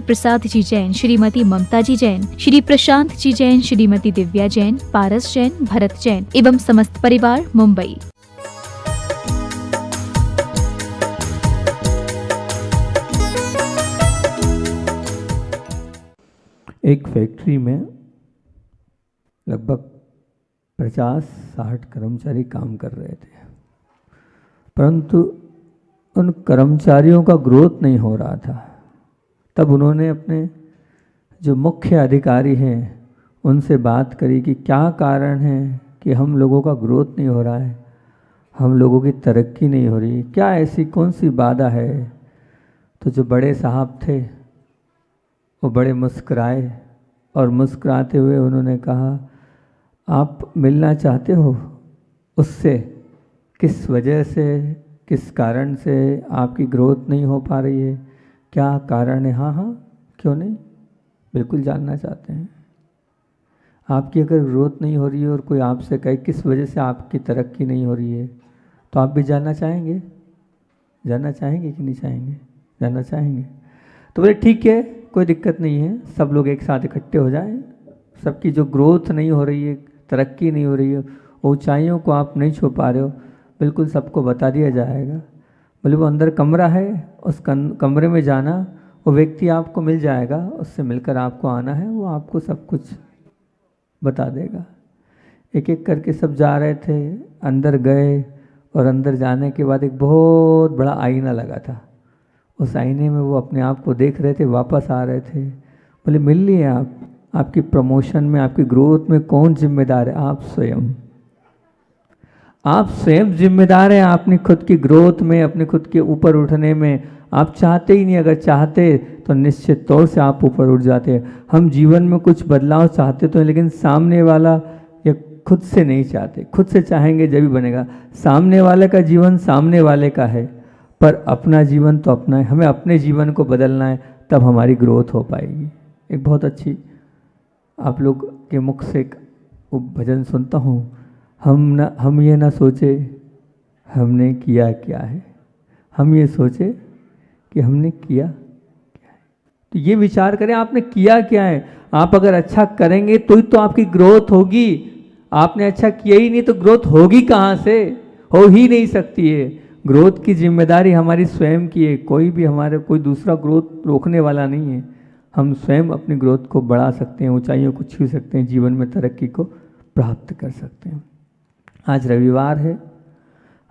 प्रसाद जी जैन, श्रीमती ममता जी जैन, श्री प्रशांत जी जैन, श्रीमती दिव्या जैन, पारस जैन, भरत जैन एवं समस्त परिवार, मुंबई। एक फैक्ट्री में लगभग 50-60 कर्मचारी काम कर रहे थे, परंतु उन कर्मचारियों का ग्रोथ नहीं हो रहा था। तब उन्होंने अपने जो मुख्य अधिकारी हैं उनसे बात करी कि क्या कारण है कि हम लोगों का ग्रोथ नहीं हो रहा है, हम लोगों की तरक्की नहीं हो रही, क्या ऐसी कौन सी बाधा है। तो जो बड़े साहब थे वो बड़े मुस्कुराए और मुस्कुराते हुए उन्होंने कहा, आप मिलना चाहते हो उससे, किस वजह से, किस कारण से आपकी ग्रोथ नहीं हो पा रही है, क्या कारण है। हाँ हाँ, क्यों नहीं, बिल्कुल जानना चाहते हैं। आपकी अगर ग्रोथ नहीं हो रही है और कोई आपसे कहे किस वजह से आपकी तरक्की नहीं हो रही है, तो आप भी जानना चाहेंगे, जानना चाहेंगे कि नहीं चाहेंगे, जानना चाहेंगे। तो बोले ठीक है, कोई दिक्कत नहीं है, सब लोग एक साथ इकट्ठे हो जाएं। सबकी जो ग्रोथ नहीं हो रही है, तरक्की नहीं हो रही है, ऊंचाइयों को आप नहीं छू पा रहे हो, बिल्कुल सबको बता दिया जाएगा। बोले वो अंदर कमरा है, उस कमरे में जाना, वो व्यक्ति आपको मिल जाएगा, उससे मिलकर आपको आना है, वो आपको सब कुछ बता देगा। एक एक करके सब जा रहे थे, अंदर गए और अंदर जाने के बाद एक बहुत बड़ा आईना लगा था। उस आईने में वो अपने आप को देख रहे थे, वापस आ रहे थे। बोले मिल लिए आप, आपकी प्रमोशन में, आपकी ग्रोथ में कौन जिम्मेदार है, आप स्वयं। आप स्वयं जिम्मेदार हैं अपनी खुद की ग्रोथ में, अपने खुद के ऊपर उठने में। आप चाहते ही नहीं, अगर चाहते तो निश्चित तौर से आप ऊपर उठ जाते। हम जीवन में कुछ बदलाव चाहते तो हैं, लेकिन सामने वाला या खुद से नहीं चाहते। खुद से चाहेंगे जब भी बनेगा। सामने वाले का जीवन सामने वाले का है, पर अपना जीवन तो अपना है। हमें अपने जीवन को बदलना है, तब हमारी ग्रोथ हो पाएगी। एक बहुत अच्छी आप लोग के मुख से एक भजन सुनता हूँ, हम ये ना सोचे हमने किया क्या है, हम ये सोचे कि हमने किया क्या है। तो ये विचार करें आपने किया क्या है। आप अगर अच्छा करेंगे तो ही तो आपकी ग्रोथ होगी। आपने अच्छा किया ही नहीं तो ग्रोथ होगी कहाँ से, हो ही नहीं सकती है। ग्रोथ की जिम्मेदारी हमारी स्वयं की है। कोई भी हमारे, कोई दूसरा ग्रोथ रोकने वाला नहीं है। हम स्वयं अपनी ग्रोथ को बढ़ा सकते हैं, ऊंचाइयों को छू सकते हैं, जीवन में तरक्की को प्राप्त कर सकते हैं। आज रविवार है,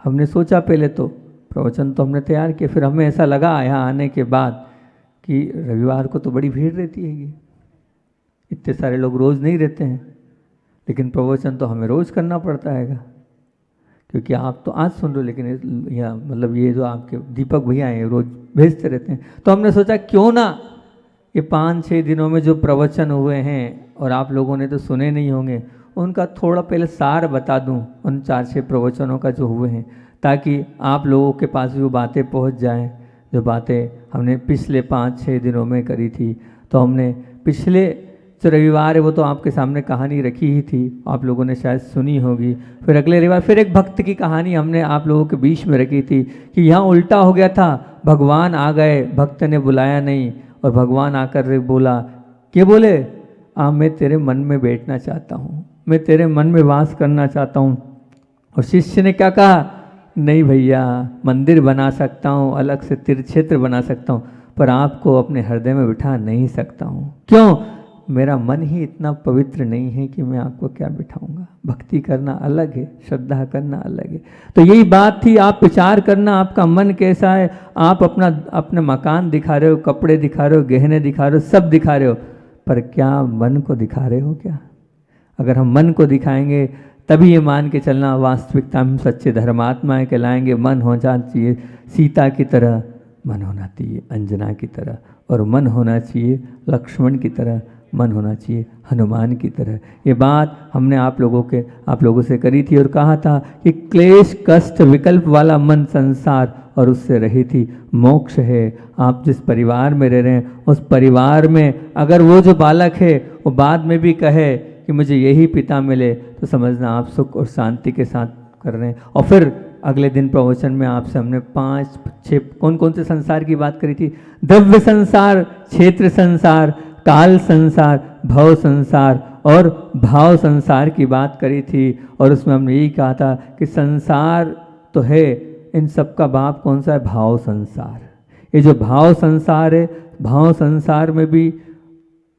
हमने सोचा पहले तो प्रवचन तो हमने तैयार किया, फिर हमें ऐसा लगा यहाँ आने के बाद कि रविवार को तो बड़ी भीड़ रहती है, इतने सारे लोग रोज़ नहीं रहते हैं, लेकिन प्रवचन तो हमें रोज़ करना पड़ता है, क्योंकि आप तो आज सुन रहे हो, लेकिन यहाँ मतलब ये जो आपके दीपक भैया हैं रोज़ भेजते रहते हैं। तो हमने सोचा क्यों ना ये 5-6 दिनों में जो प्रवचन हुए हैं और आप लोगों ने तो सुने नहीं होंगे, उनका थोड़ा पहले सार बता दूं, उन 4-6 प्रवचनों का जो हुए हैं, ताकि आप लोगों के पास भी वो बातें पहुंच जाएं जो बातें हमने पिछले 5-6 दिनों में करी थी। तो हमने पिछले जो रविवार है वो तो आपके सामने कहानी रखी ही थी, आप लोगों ने शायद सुनी होगी। फिर अगले रविवार फिर एक भक्त की कहानी हमने आप लोगों के बीच में रखी थी कि यहाँ उल्टा हो गया था, भगवान आ गए, भक्त ने बुलाया नहीं, और भगवान आकर बोला, क्या बोले, मैं तेरे मन में बैठना चाहता हूँ, मैं तेरे मन में वास करना चाहता हूँ। और शिष्य ने क्या कहा, नहीं भैया, मंदिर बना सकता हूँ, अलग से तीर्थ क्षेत्र बना सकता हूँ, पर आपको अपने हृदय में बिठा नहीं सकता हूँ। क्यों, मेरा मन ही इतना पवित्र नहीं है कि मैं आपको क्या बिठाऊंगा। भक्ति करना अलग है, श्रद्धा करना अलग है। तो यही बात थी, आप विचार करना आपका मन कैसा है। आप अपना मकान दिखा रहे हो, कपड़े दिखा रहे हो, गहने दिखा रहे हो, सब दिखा रहे हो, पर क्या मन को दिखा रहे हो क्या? अगर हम मन को दिखाएंगे तभी ये मान के चलना वास्तविकता में सच्चे धर्मात्माएं कहलाएंगे। मन हो जाना चाहिए सीता की तरह, मन होना चाहिए अंजना की तरह, और मन होना चाहिए लक्ष्मण की तरह, मन होना चाहिए हनुमान की तरह। ये बात हमने आप लोगों से करी थी और कहा था कि क्लेश कष्ट विकल्प वाला मन संसार और उससे रही थी मोक्ष है। आप जिस परिवार में रह रहे हैं उस परिवार में अगर वो जो बालक है वो बाद में भी कहे कि मुझे यही पिता मिले, तो समझना आप सुख और शांति के साथ कर रहे हैं। और फिर अगले दिन प्रवचन में आपसे हमने 5-6 कौन कौन से संसार की बात करी थी? द्रव्य संसार, क्षेत्र संसार, काल संसार, भव संसार और भाव संसार की बात करी थी। और उसमें हमने यही कहा था कि संसार तो है, इन सब का बाप कौन सा है? भाव संसार। ये जो भाव संसार है, भाव संसार में भी,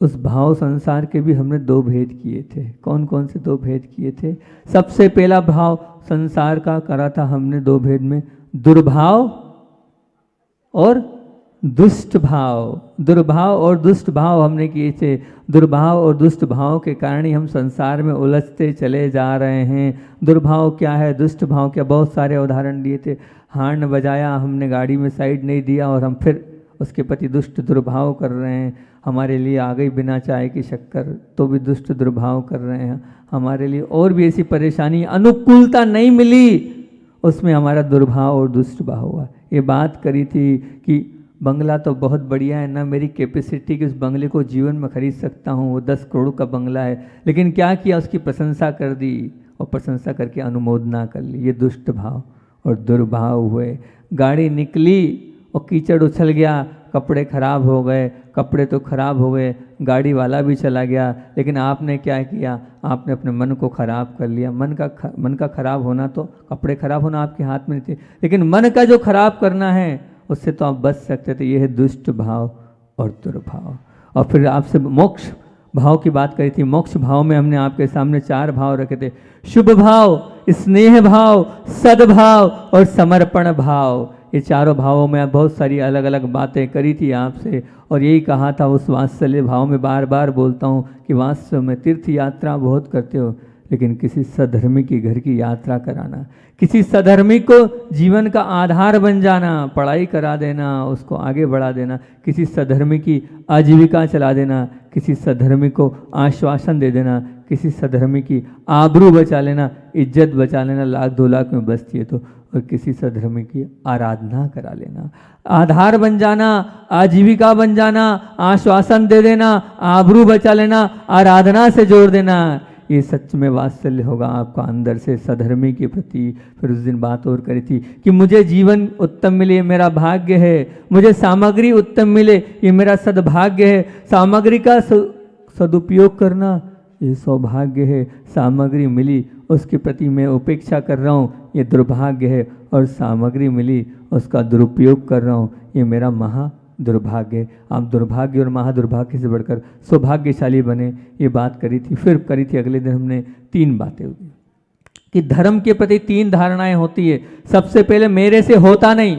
उस भाव संसार के भी हमने 2 भेद किए थे। कौन कौन से 2 भेद किए थे? सबसे पहला भाव संसार का करा था हमने 2 भेद में, दुर्भाव और दुष्ट भाव। दुर्भाव और दुष्ट भाव हमने किए थे। दुर्भाव और दुष्ट भाव के कारण ही हम संसार में उलझते चले जा रहे हैं। दुर्भाव क्या है, दुष्ट भाव क्या? बहुत सारे उदाहरण दिए थे। हॉर्न बजाया हमने, गाड़ी में साइड नहीं दिया और हम फिर उसके प्रति दुष्ट दुर्भाव कर रहे हैं। हमारे लिए आ गई बिना चाय की शक्कर, तो भी दुष्ट दुर्भाव कर रहे हैं। हमारे लिए और भी ऐसी परेशानी, अनुकूलता नहीं मिली, उसमें हमारा दुर्भाव और दुष्ट भाव हुआ। ये बात करी थी कि बंगला तो बहुत बढ़िया है ना, मेरी कैपेसिटी कि उस बंगले को जीवन में खरीद सकता हूँ, वो 10 करोड़ का बंगला है, लेकिन क्या किया? उसकी प्रशंसा कर दी और प्रशंसा करके अनुमोदना कर ली। ये दुष्ट भाव और दुर्भाव हुए। गाड़ी निकली और कीचड़ उछल गया, कपड़े खराब हो गए, कपड़े तो खराब हो गए, गाड़ी वाला भी चला गया, लेकिन आपने क्या किया? आपने अपने मन को खराब कर लिया। मन का खराब होना, तो कपड़े खराब होना आपके हाथ में नहीं थे, लेकिन मन का जो खराब करना है उससे तो आप बच सकते थे। यह है दुष्ट भाव और दुर्भाव। और फिर आपसे मोक्ष भाव की बात करी थी। मोक्ष भाव में हमने आपके सामने 4 भाव रखे थे, शुभ भाव, स्नेह भाव, सद्भाव और समर्पण भाव। ये चारों भावों में बहुत सारी अलग अलग बातें करी थी आपसे, और यही कहा था उस वात्सल्य भाव में। बार बार बोलता हूँ कि वास्तव में तीर्थ यात्रा बहुत करते हो, लेकिन किसी सधर्मी की घर की यात्रा कराना, किसी सधर्मी को जीवन का आधार बन जाना, पढ़ाई करा देना, उसको आगे बढ़ा देना, किसी सधर्मी की आजीविका चला देना, किसी सधर्मी को आश्वासन दे देना, किसी सधर्मी की आबरू बचा लेना, इज्जत बचा लेना, 1-2 लाख में बचती है तो, और किसी सधर्मी की आराधना करा लेना। आधार बन जाना, आजीविका बन जाना, आश्वासन दे देना, आबरू बचा लेना, आराधना से जोड़ देना, ये सच में वात्सल्य होगा आपका अंदर से सधर्मी के प्रति। फिर उस दिन बात और करी थी कि मुझे जीवन उत्तम मिले, मेरा भाग्य है, मुझे सामग्री उत्तम मिले, ये मेरा सद्भाग्य है, सामग्री का सदुपयोग करना ये सौभाग्य है, सामग्री मिली उसके प्रति मैं उपेक्षा कर रहा हूँ ये दुर्भाग्य है, और सामग्री मिली उसका दुरुपयोग कर रहा हूँ ये मेरा महा दुर्भाग्य है। आप दुर्भाग्य और महादुर्भाग्य से बढ़कर सौभाग्यशाली बने, ये बात करी थी। फिर करी थी अगले दिन हमने 3 बातें होगी कि धर्म के प्रति 3 धारणाएं होती है। सबसे पहले मेरे से होता नहीं,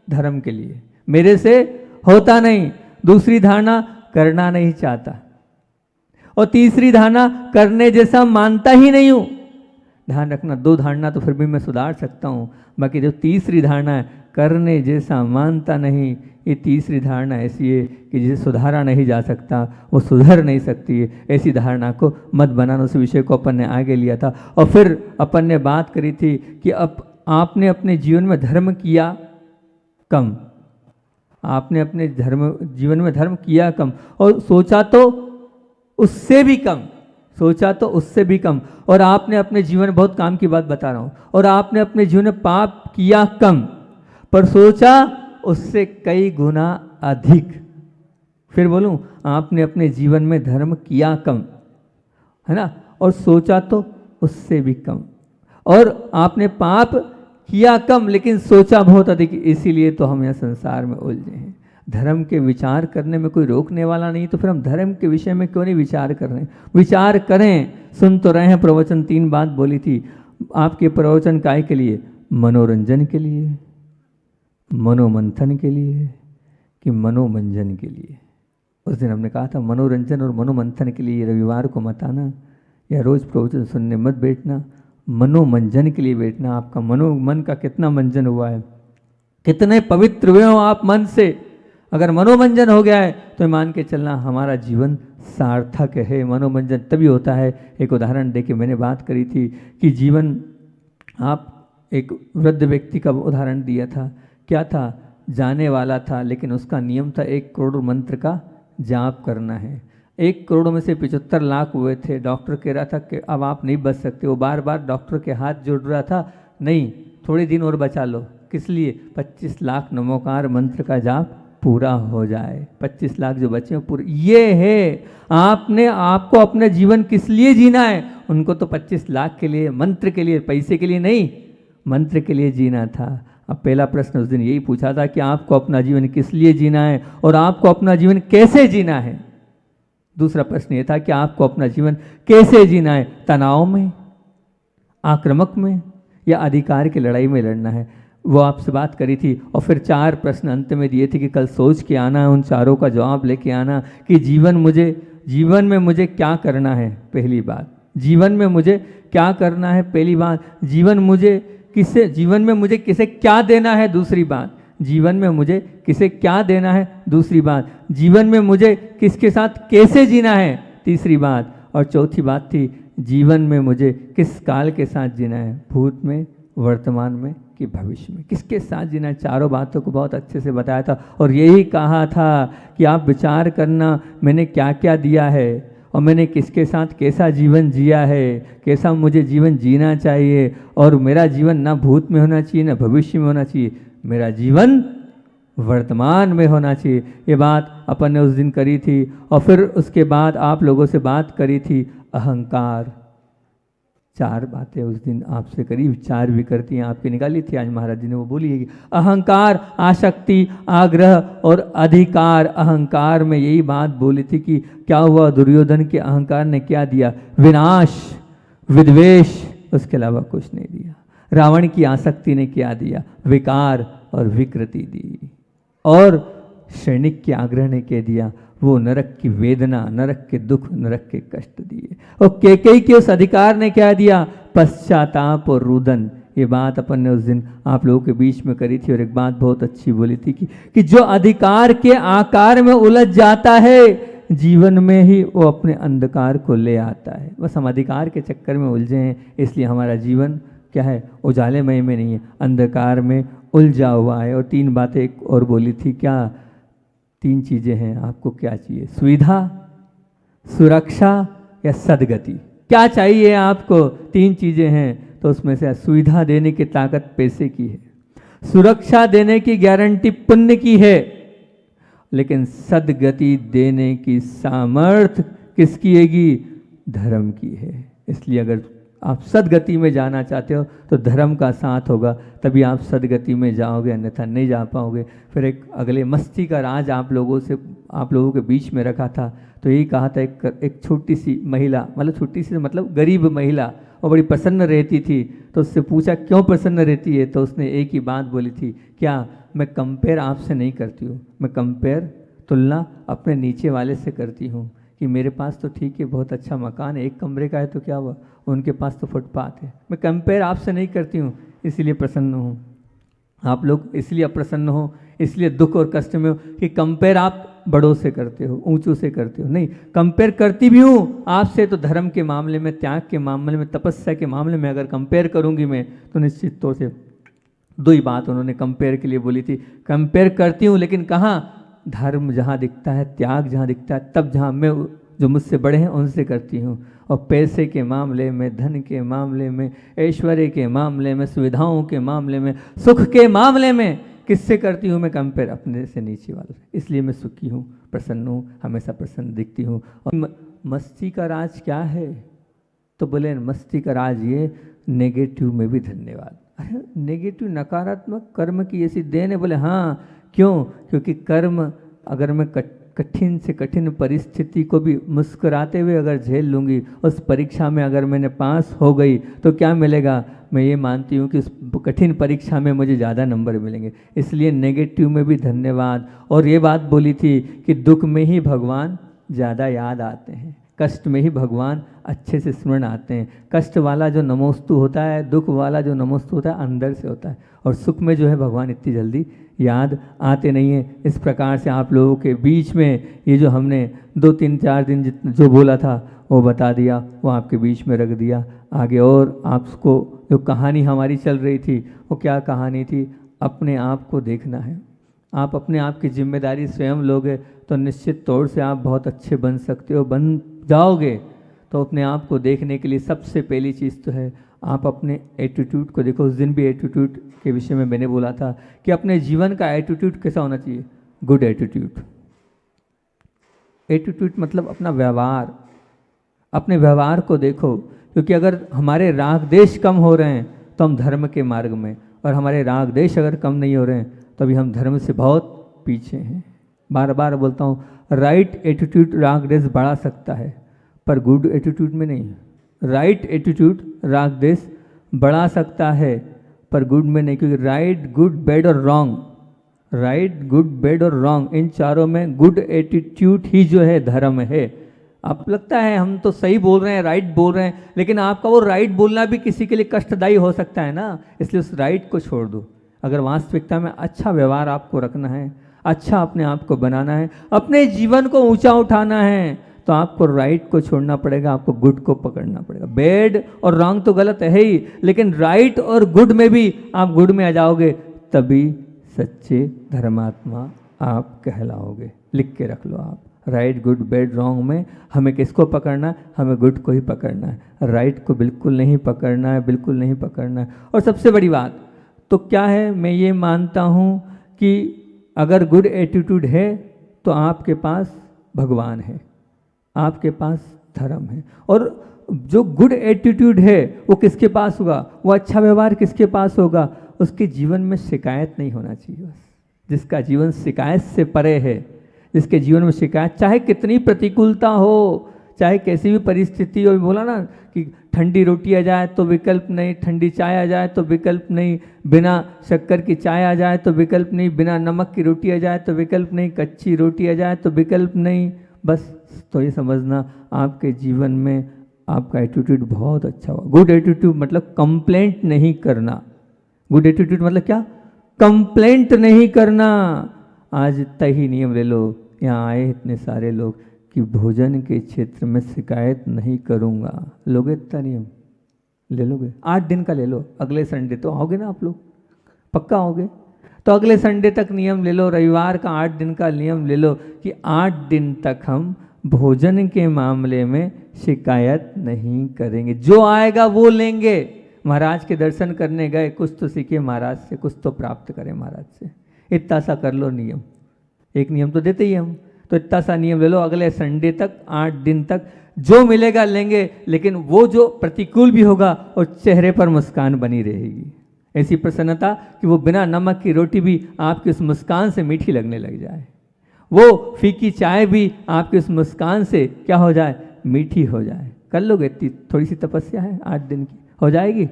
धर्म के लिए मेरे से होता नहीं। दूसरी धारणा करना नहीं चाहता, और तीसरी धारणा करने जैसा मानता ही नहीं हूं। ध्यान रखना, 2 धारणा तो फिर भी मैं सुधार सकता हूं, बाकी जो तीसरी धारणा है करने जैसा मानता नहीं, ये तीसरी धारणा ऐसी है कि जिसे सुधारा नहीं जा सकता, वो सुधर नहीं सकती है। ऐसी धारणा को मत बनाना। उस विषय को अपन ने आगे लिया था, और फिर अपन ने बात करी थी कि अब आपने अपने जीवन में धर्म किया कम, आपने अपने जीवन में धर्म किया कम, और सोचा तो उससे भी कम, सोचा तो उससे भी कम। और आपने अपने जीवन में, बहुत काम की बात बता रहा हूँ, और आपने अपने जीवन में पाप किया कम, पर सोचा उससे कई गुना अधिक। फिर बोलूं, आपने अपने जीवन में धर्म किया कम, है ना, और सोचा तो उससे भी कम, और आपने पाप किया कम लेकिन सोचा बहुत अधिक। इसीलिए तो हम यहाँ संसार में उलझे हैं। धर्म के विचार करने में कोई रोकने वाला नहीं, तो फिर हम धर्म के विषय में क्यों नहीं विचार कर रहे हैं? विचार करें। सुन तो रहे हैं प्रवचन, 3 बात बोली थी आपके प्रवचन काय के लिए? मनोरंजन के लिए, मनोमंथन के लिए, कि मनोमंजन के लिए। उस दिन हमने कहा था मनोरंजन और मनोमंथन के लिए रविवार को मत आना, या रोज़ प्रवचन सुनने मत बैठना, मनोमंजन के लिए बैठना। आपका मन का कितना मंजन हुआ है, कितने पवित्र हुए हो आप मन से। अगर मनोमंजन हो गया है तो मान के चलना हमारा जीवन सार्थक है। मनोमंजन तभी होता है, एक उदाहरण दे के मैंने बात करी थी कि जीवन, आप एक वृद्ध व्यक्ति का उदाहरण दिया था। क्या था? जाने वाला था, लेकिन उसका नियम था 1 करोड़ मंत्र का जाप करना है। 1 करोड़ में से 75 लाख हुए थे। डॉक्टर कह रहा था कि अब आप नहीं बच सकते। वो बार बार डॉक्टर के हाथ जोड़ रहा था, नहीं थोड़े दिन और बचा लो। किस लिए? 25 लाख नमोकार मंत्र का जाप पूरा हो जाए। 25 लाख जो बचे हैं पूरे। ये है आपने आपको अपना जीवन किस लिए जीना है। उनको तो 25 लाख के लिए, मंत्र के लिए, पैसे के लिए नहीं, मंत्र के लिए जीना था। अब पहला प्रश्न उस दिन यही पूछा था कि आपको अपना जीवन किस लिए जीना है और आपको अपना जीवन कैसे जीना है। दूसरा प्रश्न ये था कि आपको अपना जीवन कैसे जीना है, तनाव में, आक्रामक में, या अधिकार की लड़ाई में लड़ना है। वो आपसे बात करी थी। और फिर 4 प्रश्न अंत में दिए थे कि कल सोच के आना, उन चारों का जवाब लेके आना कि जीवन में मुझे क्या करना है। पहली बात, जीवन में मुझे क्या करना है। पहली बात, जीवन में मुझे किसे क्या देना है। दूसरी बात, जीवन में मुझे किसे क्या देना है। दूसरी बात, जीवन में मुझे किसके साथ कैसे जीना है। तीसरी बात, और चौथी बात थी जीवन में मुझे किस काल के साथ जीना है, भूत में, वर्तमान में कि भविष्य में, किसके साथ जीना है। चारों बातों को बहुत अच्छे से बताया था और यही कहा था कि आप विचार करना मैंने क्या क्या दिया है और मैंने किसके साथ कैसा जीवन जिया है, कैसा मुझे जीवन जीना चाहिए। और मेरा जीवन ना भूत में होना चाहिए ना भविष्य में होना चाहिए, मेरा जीवन वर्तमान में होना चाहिए। ये बात अपन ने उस दिन करी थी। और फिर उसके बाद आप लोगों से बात करी थी अहंकार। 4 बातें उस दिन आपसे करी, 4 विकृतियाँ आपकी निकाली थी। आज महाराज जी ने वो बोली है कि अहंकार, आसक्ति, आग्रह और अधिकार। अहंकार में यही बात बोली थी कि क्या हुआ, दुर्योधन के अहंकार ने क्या दिया, विनाश, विद्वेष, उसके अलावा कुछ नहीं दिया। रावण की आसक्ति ने क्या दिया, विकार और विकृति दी। और सैनिक के आग्रह ने क्या दिया, वो नरक की वेदना, नरक के दुख, नरक के कष्ट दिए। और केकई के उस अधिकार ने क्या दिया, पश्चाताप और रुदन। ये बात अपन ने उस दिन आप लोगों के बीच में करी थी। और एक बात बहुत अच्छी बोली थी कि जो अधिकार के आकार में उलझ जाता है जीवन में ही वो अपने अंधकार को ले आता है। बस हम अधिकार के चक्कर में उलझे हैं, इसलिए हमारा जीवन क्या है, उजालेमय में नहीं है, अंधकार में उलझा हुआ है। और 3 बातें एक और बोली थी, क्या 3 चीज़ें हैं, आपको क्या चाहिए, सुविधा, सुरक्षा या सद्गति। क्या चाहिए आपको, 3 चीज़ें हैं। तो उसमें से सुविधा देने की ताकत पैसे की है, सुरक्षा देने की गारंटी पुण्य की है, लेकिन सद्गति देने की सामर्थ्य किसकी हैगी, धर्म की है। इसलिए अगर आप सदगति में जाना चाहते हो तो धर्म का साथ होगा, तभी आप सदगति में जाओगे, अन्यथा नहीं जा पाओगे। फिर एक अगले मस्ती का राज आप लोगों के बीच में रखा था। तो यही कहा था, एक छोटी सी महिला, मतलब छोटी सी मतलब गरीब महिला, और बड़ी प्रसन्न रहती थी। तो उससे पूछा क्यों प्रसन्न रहती है, तो उसने एक ही बात बोली थी, क्या मैं कंपेयर आपसे नहीं करती हूँ, मैं कंपेयर, तुलना अपने नीचे वाले से करती हूँ कि मेरे पास तो ठीक है, बहुत अच्छा मकान है, 1 कमरे का है, तो क्या हुआ, उनके पास तो फुटपाथ है। मैं कंपेयर आपसे नहीं करती हूँ, इसलिए प्रसन्न हूँ। आप लोग इसलिए अप्रसन्न हो, इसलिए दुख और कष्ट में हो कि कंपेयर आप बड़ों से करते हो, ऊंचों से करते हो। नहीं, कंपेयर करती भी हूँ आपसे, तो धर्म के मामले में, त्याग के मामले में, तपस्या के मामले में अगर कंपेयर करूँगी मैं, तो निश्चित तौर से 2 ही बात उन्होंने कंपेयर के लिए बोली थी। कंपेयर करती हूँ, लेकिन कहाँ, धर्म जहाँ दिखता है, त्याग जहाँ दिखता है, तब जहाँ मैं जो मुझसे बड़े हैं उनसे करती हूँ। और पैसे के मामले में, धन के मामले में, ऐश्वर्य के मामले में, सुविधाओं के मामले में, सुख के मामले में किससे करती हूँ मैं कंपेयर, अपने से नीचे वालों से। इसलिए मैं सुखी हूँ, प्रसन्न हूँ, हमेशा प्रसन्न दिखती हूँ। और मस्ती का राज क्या है, तो बोले मस्ती का राज ये, नेगेटिव में भी धन्यवाद। अरे नेगेटिव, नकारात्मक कर्म की ऐसी देन है। बोले हाँ, क्यों, क्योंकि कर्म अगर मैं कठिन से कठिन परिस्थिति को भी मुस्कुराते हुए अगर झेल लूँगी, उस परीक्षा में अगर मैंने पास हो गई तो क्या मिलेगा, मैं ये मानती हूँ कि उस कठिन परीक्षा में मुझे ज़्यादा नंबर मिलेंगे। इसलिए नेगेटिव में भी धन्यवाद। और ये बात बोली थी कि दुख में ही भगवान ज़्यादा याद आते हैं, कष्ट में ही भगवान अच्छे से स्मरण आते हैं। कष्ट वाला जो नमोस्तु होता है, दुख वाला जो नमोस्तु होता है, अंदर से होता है, और सुख में जो है भगवान इतनी जल्दी याद आते नहीं हैं। इस प्रकार से आप लोगों के बीच में ये जो हमने 2-3-4 दिन जो बोला था वो बता दिया, वो आपके बीच में रख दिया। आगे और आपको जो कहानी हमारी चल रही थी, वो क्या कहानी थी, अपने आप को देखना है। आप अपने आप की जिम्मेदारी स्वयं लोगे तो निश्चित तौर से आप बहुत अच्छे बन सकते हो, बन जाओगे। तो अपने आप को देखने के लिए सबसे पहली चीज़ तो है आप अपने एटीट्यूड को देखो। उस दिन भी एटीट्यूड के विषय में मैंने बोला था कि अपने जीवन का एटीट्यूड कैसा होना चाहिए, गुड एटीट्यूड। एटीट्यूड मतलब अपना व्यवहार, अपने व्यवहार को देखो, क्योंकि अगर हमारे राग द्वेष कम हो रहे हैं तो हम धर्म के मार्ग में, और हमारे राग द्वेष अगर कम नहीं हो रहे हैं तो अभी हम धर्म से बहुत पीछे हैं। बार बार बोलता हूँ, राइट एटीट्यूड राग द्वेष बढ़ा सकता है पर गुड एटीट्यूड में नहीं। राइट एटीट्यूड राग द्वेष बढ़ा सकता है पर गुड में नहीं, क्योंकि राइट, गुड, बैड और रॉन्ग, राइट, गुड, बैड और रॉन्ग, इन चारों में गुड एटीट्यूड ही जो है धर्म है। आप लगता है हम तो सही बोल रहे हैं, राइट बोल रहे हैं, लेकिन आपका वो राइट बोलना भी किसी के लिए कष्टदायी हो सकता है ना, इसलिए उस राइट को छोड़ दो। अगर वास्तविकता में अच्छा व्यवहार आपको रखना है, अच्छा अपने आप को बनाना है, अपने जीवन को ऊंचा उठाना है, तो आपको राइट को छोड़ना पड़ेगा, आपको गुड को पकड़ना पड़ेगा। बैड और रॉन्ग तो गलत है ही, लेकिन राइट और गुड में भी आप गुड में आ जाओगे, तभी सच्चे धर्मात्मा आप कहलाओगे। लिख के रख लो आप, राइट, गुड, बैड, रॉन्ग में हमें किसको पकड़ना है? हमें गुड को ही पकड़ना है, राइट को बिल्कुल नहीं पकड़ना है, बिल्कुल नहीं पकड़ना है। और सबसे बड़ी बात तो क्या है, मैं ये मानता हूँ कि अगर गुड एटीट्यूड है तो आपके पास भगवान है, आपके पास धर्म है। और जो गुड एटीट्यूड है वो किसके पास होगा, वो अच्छा व्यवहार किसके पास होगा? उसके जीवन में शिकायत नहीं होना चाहिए। बस जिसका जीवन शिकायत से परे है, जिसके जीवन में शिकायत, चाहे कितनी प्रतिकूलता हो, चाहे कैसी भी परिस्थिति हो, बोला ना कि ठंडी रोटी आ जाए तो विकल्प नहीं, ठंडी चाय आ जाए तो विकल्प नहीं, बिना शक्कर की चाय आ जाए तो विकल्प नहीं, बिना नमक की रोटी आ जाए तो विकल्प नहीं, कच्ची रोटी आ जाए तो विकल्प नहीं। बस तो ये समझना आपके जीवन में आपका एटीट्यूड बहुत अच्छा हुआ। गुड एटीट्यूड मतलब कंप्लेंट नहीं करना। गुड एटीट्यूड मतलब क्या? कंप्लेंट नहीं करना। आज इतना ही नियम ले लो, यहाँ आए इतने सारे लोग कि भोजन के क्षेत्र में शिकायत नहीं करूँगा। लोगे इतना नियम? ले लोगे? 8 दिन का ले लो, अगले संडे तो आओगे ना आप लोग, पक्का आओगे? तो अगले संडे तक नियम ले लो, रविवार का 8 दिन का नियम ले लो कि 8 दिन तक हम भोजन के मामले में शिकायत नहीं करेंगे। जो आएगा वो लेंगे। महाराज के दर्शन करने गए, कुछ तो सीखे महाराज से, कुछ तो प्राप्त करें महाराज से। इतना सा कर लो नियम, एक नियम तो देते ही हम, तो इतना सा नियम ले लो। अगले संडे तक 8 दिन तक जो मिलेगा लेंगे, लेकिन वो जो प्रतिकूल भी होगा और चेहरे पर मुस्कान बनी रहेगी, ऐसी प्रसन्नता कि वो बिना नमक की रोटी भी आपकी उस मुस्कान से मीठी लगने लग जाए, वो फीकी चाय भी आपकी उस मुस्कान से क्या हो जाए? मीठी हो जाए। कर लोगे? इतनी थोड़ी सी तपस्या है, 8 दिन की हो जाएगी।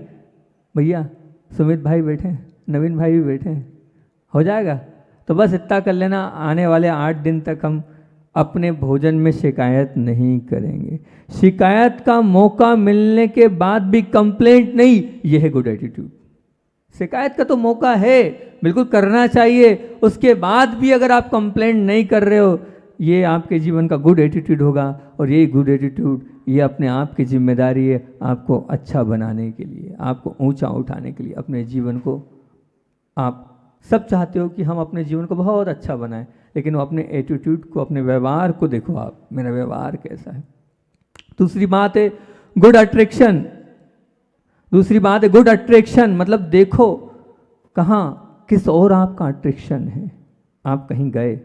भैया सुमित भाई बैठे हैं, नवीन भाई भी बैठे हैं, हो जाएगा। तो बस इतना कर लेना, आने वाले 8 दिन तक हम अपने भोजन में शिकायत नहीं करेंगे। शिकायत का मौका मिलने के बाद भी कंप्लेंट नहीं, यह है गुड एटीट्यूड। शिकायत का तो मौका है, बिल्कुल करना चाहिए, उसके बाद भी अगर आप कंप्लेंट नहीं कर रहे हो, ये आपके जीवन का गुड एटीट्यूड होगा। और ये गुड एटीट्यूड, ये अपने आप की जिम्मेदारी है आपको अच्छा बनाने के लिए, आपको ऊंचा उठाने के लिए। अपने जीवन को आप सब चाहते हो कि हम अपने जीवन को बहुत अच्छा बनाएं, लेकिन वो अपने एटीट्यूड को, अपने व्यवहार को देखो आप, मेरा व्यवहार कैसा है। दूसरी बात है गुड अट्रैक्शन। दूसरी बात है गुड अट्रैक्शन, मतलब देखो कहाँ किस और आपका अट्रैक्शन है। आप कहीं गए,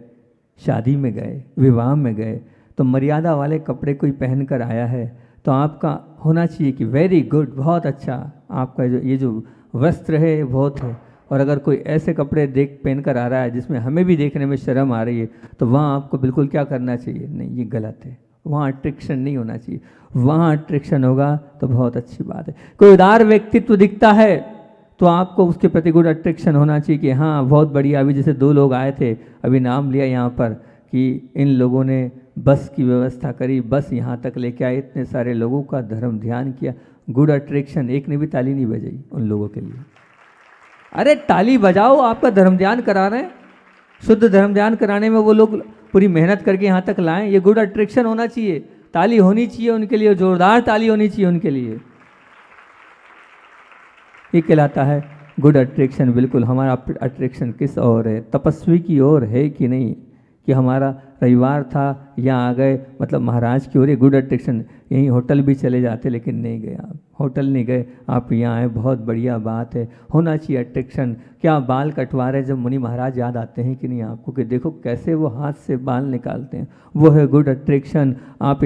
शादी में गए, विवाह में गए, तो मर्यादा वाले कपड़े कोई पहन कर आया है तो आपका होना चाहिए कि वेरी गुड, बहुत अच्छा, आपका ये जो वस्त्र है बहुत है। और अगर कोई ऐसे कपड़े पहन कर आ रहा है जिसमें हमें भी देखने में शर्म आ रही है, तो वहाँ आपको बिल्कुल क्या करना चाहिए? नहीं, ये गलत है, वहाँ अट्रैक्शन नहीं होना चाहिए। वहाँ अट्रैक्शन होगा तो बहुत अच्छी बात है। कोई उदार व्यक्तित्व दिखता है तो आपको उसके प्रति गुड अट्रैक्शन होना चाहिए कि हाँ बहुत बढ़िया। अभी जैसे 2 लोग आए थे, अभी नाम लिया यहाँ पर कि इन लोगों ने बस की व्यवस्था करी, बस यहाँ तक लेके आए, इतने सारे लोगों का धर्म ध्यान किया, गुड अट्रैक्शन। एक ने भी ताली नहीं बजाई उन लोगों के लिए। अरे ताली बजाओ, आपका धर्म ध्यान करा रहे हैं। शुद्ध धर्म ध्यान कराने में वो लोग पूरी मेहनत करके यहाँ तक लाएं, ये गुड अट्रैक्शन होना चाहिए। ताली होनी चाहिए उनके लिए, जोरदार ताली होनी चाहिए उनके लिए। ये कहलाता है गुड अट्रैक्शन। बिल्कुल हमारा अट्रैक्शन किस ओर है? तपस्वी की ओर है कि नहीं, कि हमारा रविवार था, यहाँ आ गए, मतलब महाराज की ओर गुड अट्रैक्शन। यहीं होटल भी चले जाते लेकिन नहीं गए, आप होटल नहीं गए, आप यहाँ आए, बहुत बढ़िया बात है, होना चाहिए अट्रैक्शन। क्या बाल कटवा रहे जब मुनि महाराज याद आते हैं कि नहीं आपको, कि देखो कैसे वो हाथ से बाल निकालते हैं, वो है गुड अट्रैक्शन। आप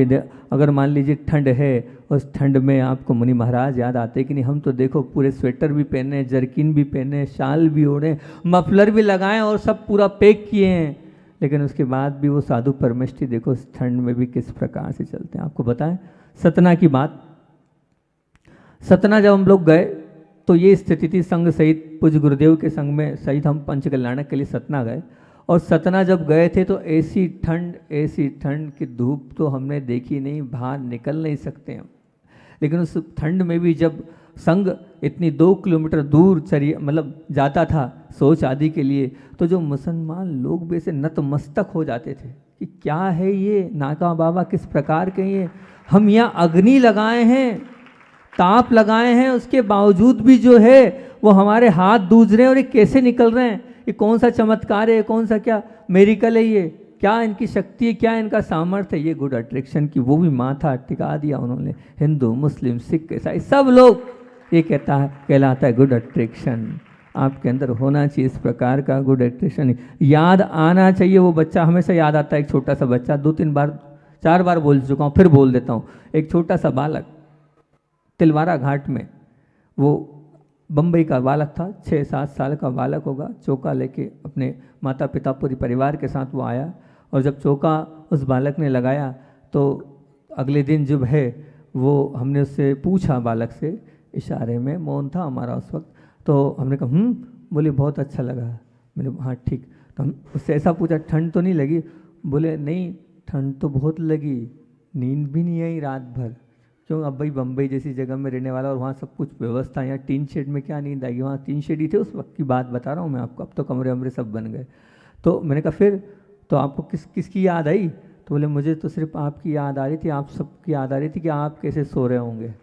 अगर मान लीजिए ठंड है, उस ठंड में आपको मुनि महाराज याद आते हैं कि नहीं। हम तो देखो पूरे स्वेटर भी पहने, जर्किन भी पहने, शाल भी ओढ़े, मफलर भी लगाएं और सब पूरा पैक किए हैं, लेकिन उसके बाद भी वो साधु परमेष्ठी देखो इस ठंड में भी किस प्रकार से चलते हैं। आपको बताएं सतना की बात, सतना जब हम लोग गए तो ये स्थिति थी, संघ सहित पूज्य गुरुदेव के संग में सहित हम पंच कल्याणक के लिए सतना गए। और सतना जब गए थे तो ऐसी ठंड की धूप तो हमने देखी नहीं, बाहर निकल नहीं सकते हम। लेकिन उस ठंड में भी जब संघ इतनी 2 किलोमीटर दूर चलिए मतलब जाता था सोच आदि के लिए, तो जो मुसलमान लोग भी ऐसे नतमस्तक हो जाते थे कि क्या है ये नागा बाबा, किस प्रकार के ये, हम यहाँ अग्नि लगाए हैं, ताप लगाए हैं, उसके बावजूद भी जो है वो हमारे हाथ दूज रहे हैं और ये कैसे निकल रहे हैं, ये कौन सा चमत्कार है, कौन सा क्या मेरिकल है, ये क्या इनकी शक्ति है, क्या इनका सामर्थ्य है। ये गुड अट्रैक्शन की वो भी माथा टिका दिया उन्होंने, हिंदू मुस्लिम सिख ईसाई सब लोग, ये कहलाता है गुड अट्रैक्शन। आपके अंदर होना चाहिए इस प्रकार का गुड अट्रैक्शन, याद आना चाहिए। वो बच्चा हमेशा याद आता है, एक छोटा सा बच्चा, 2-3 बार 4 बार बोल चुका हूँ, फिर बोल देता हूँ। एक छोटा सा बालक तिलवारा घाट में, वो बम्बई का बालक था, 6-7 साल का बालक होगा, चौका लेके अपने माता पिता पूरी परिवार के साथ वो आया। और जब चौका उस बालक ने लगाया तो अगले दिन जब है वो हमने उससे पूछा, बालक से इशारे में, मौन था हमारा उस वक्त, तो हमने कहा बोले बहुत अच्छा लगा। मैंने हाँ ठीक। तो हम उससे ऐसा पूछा ठंड तो नहीं लगी, बोले नहीं ठंड तो बहुत लगी, नींद भी नहीं आई रात भर। क्यों, अब भाई बम्बई जैसी जगह में रहने वाला और वहाँ सब कुछ व्यवस्था, यहाँ टीन शेड में क्या नींद आएगी, वहाँ 3 शेड ही थे उस वक्त की बात बता रहा हूँ मैं आपको, अब तो कमरे वमरे सब बन गए। तो मैंने कहा फिर तो आपको किसकी याद आई, तो बोले मुझे तो सिर्फ आपकी याद आ रही थी, आप सबकी याद आ रही थी कि आप कैसे सो रहे होंगे।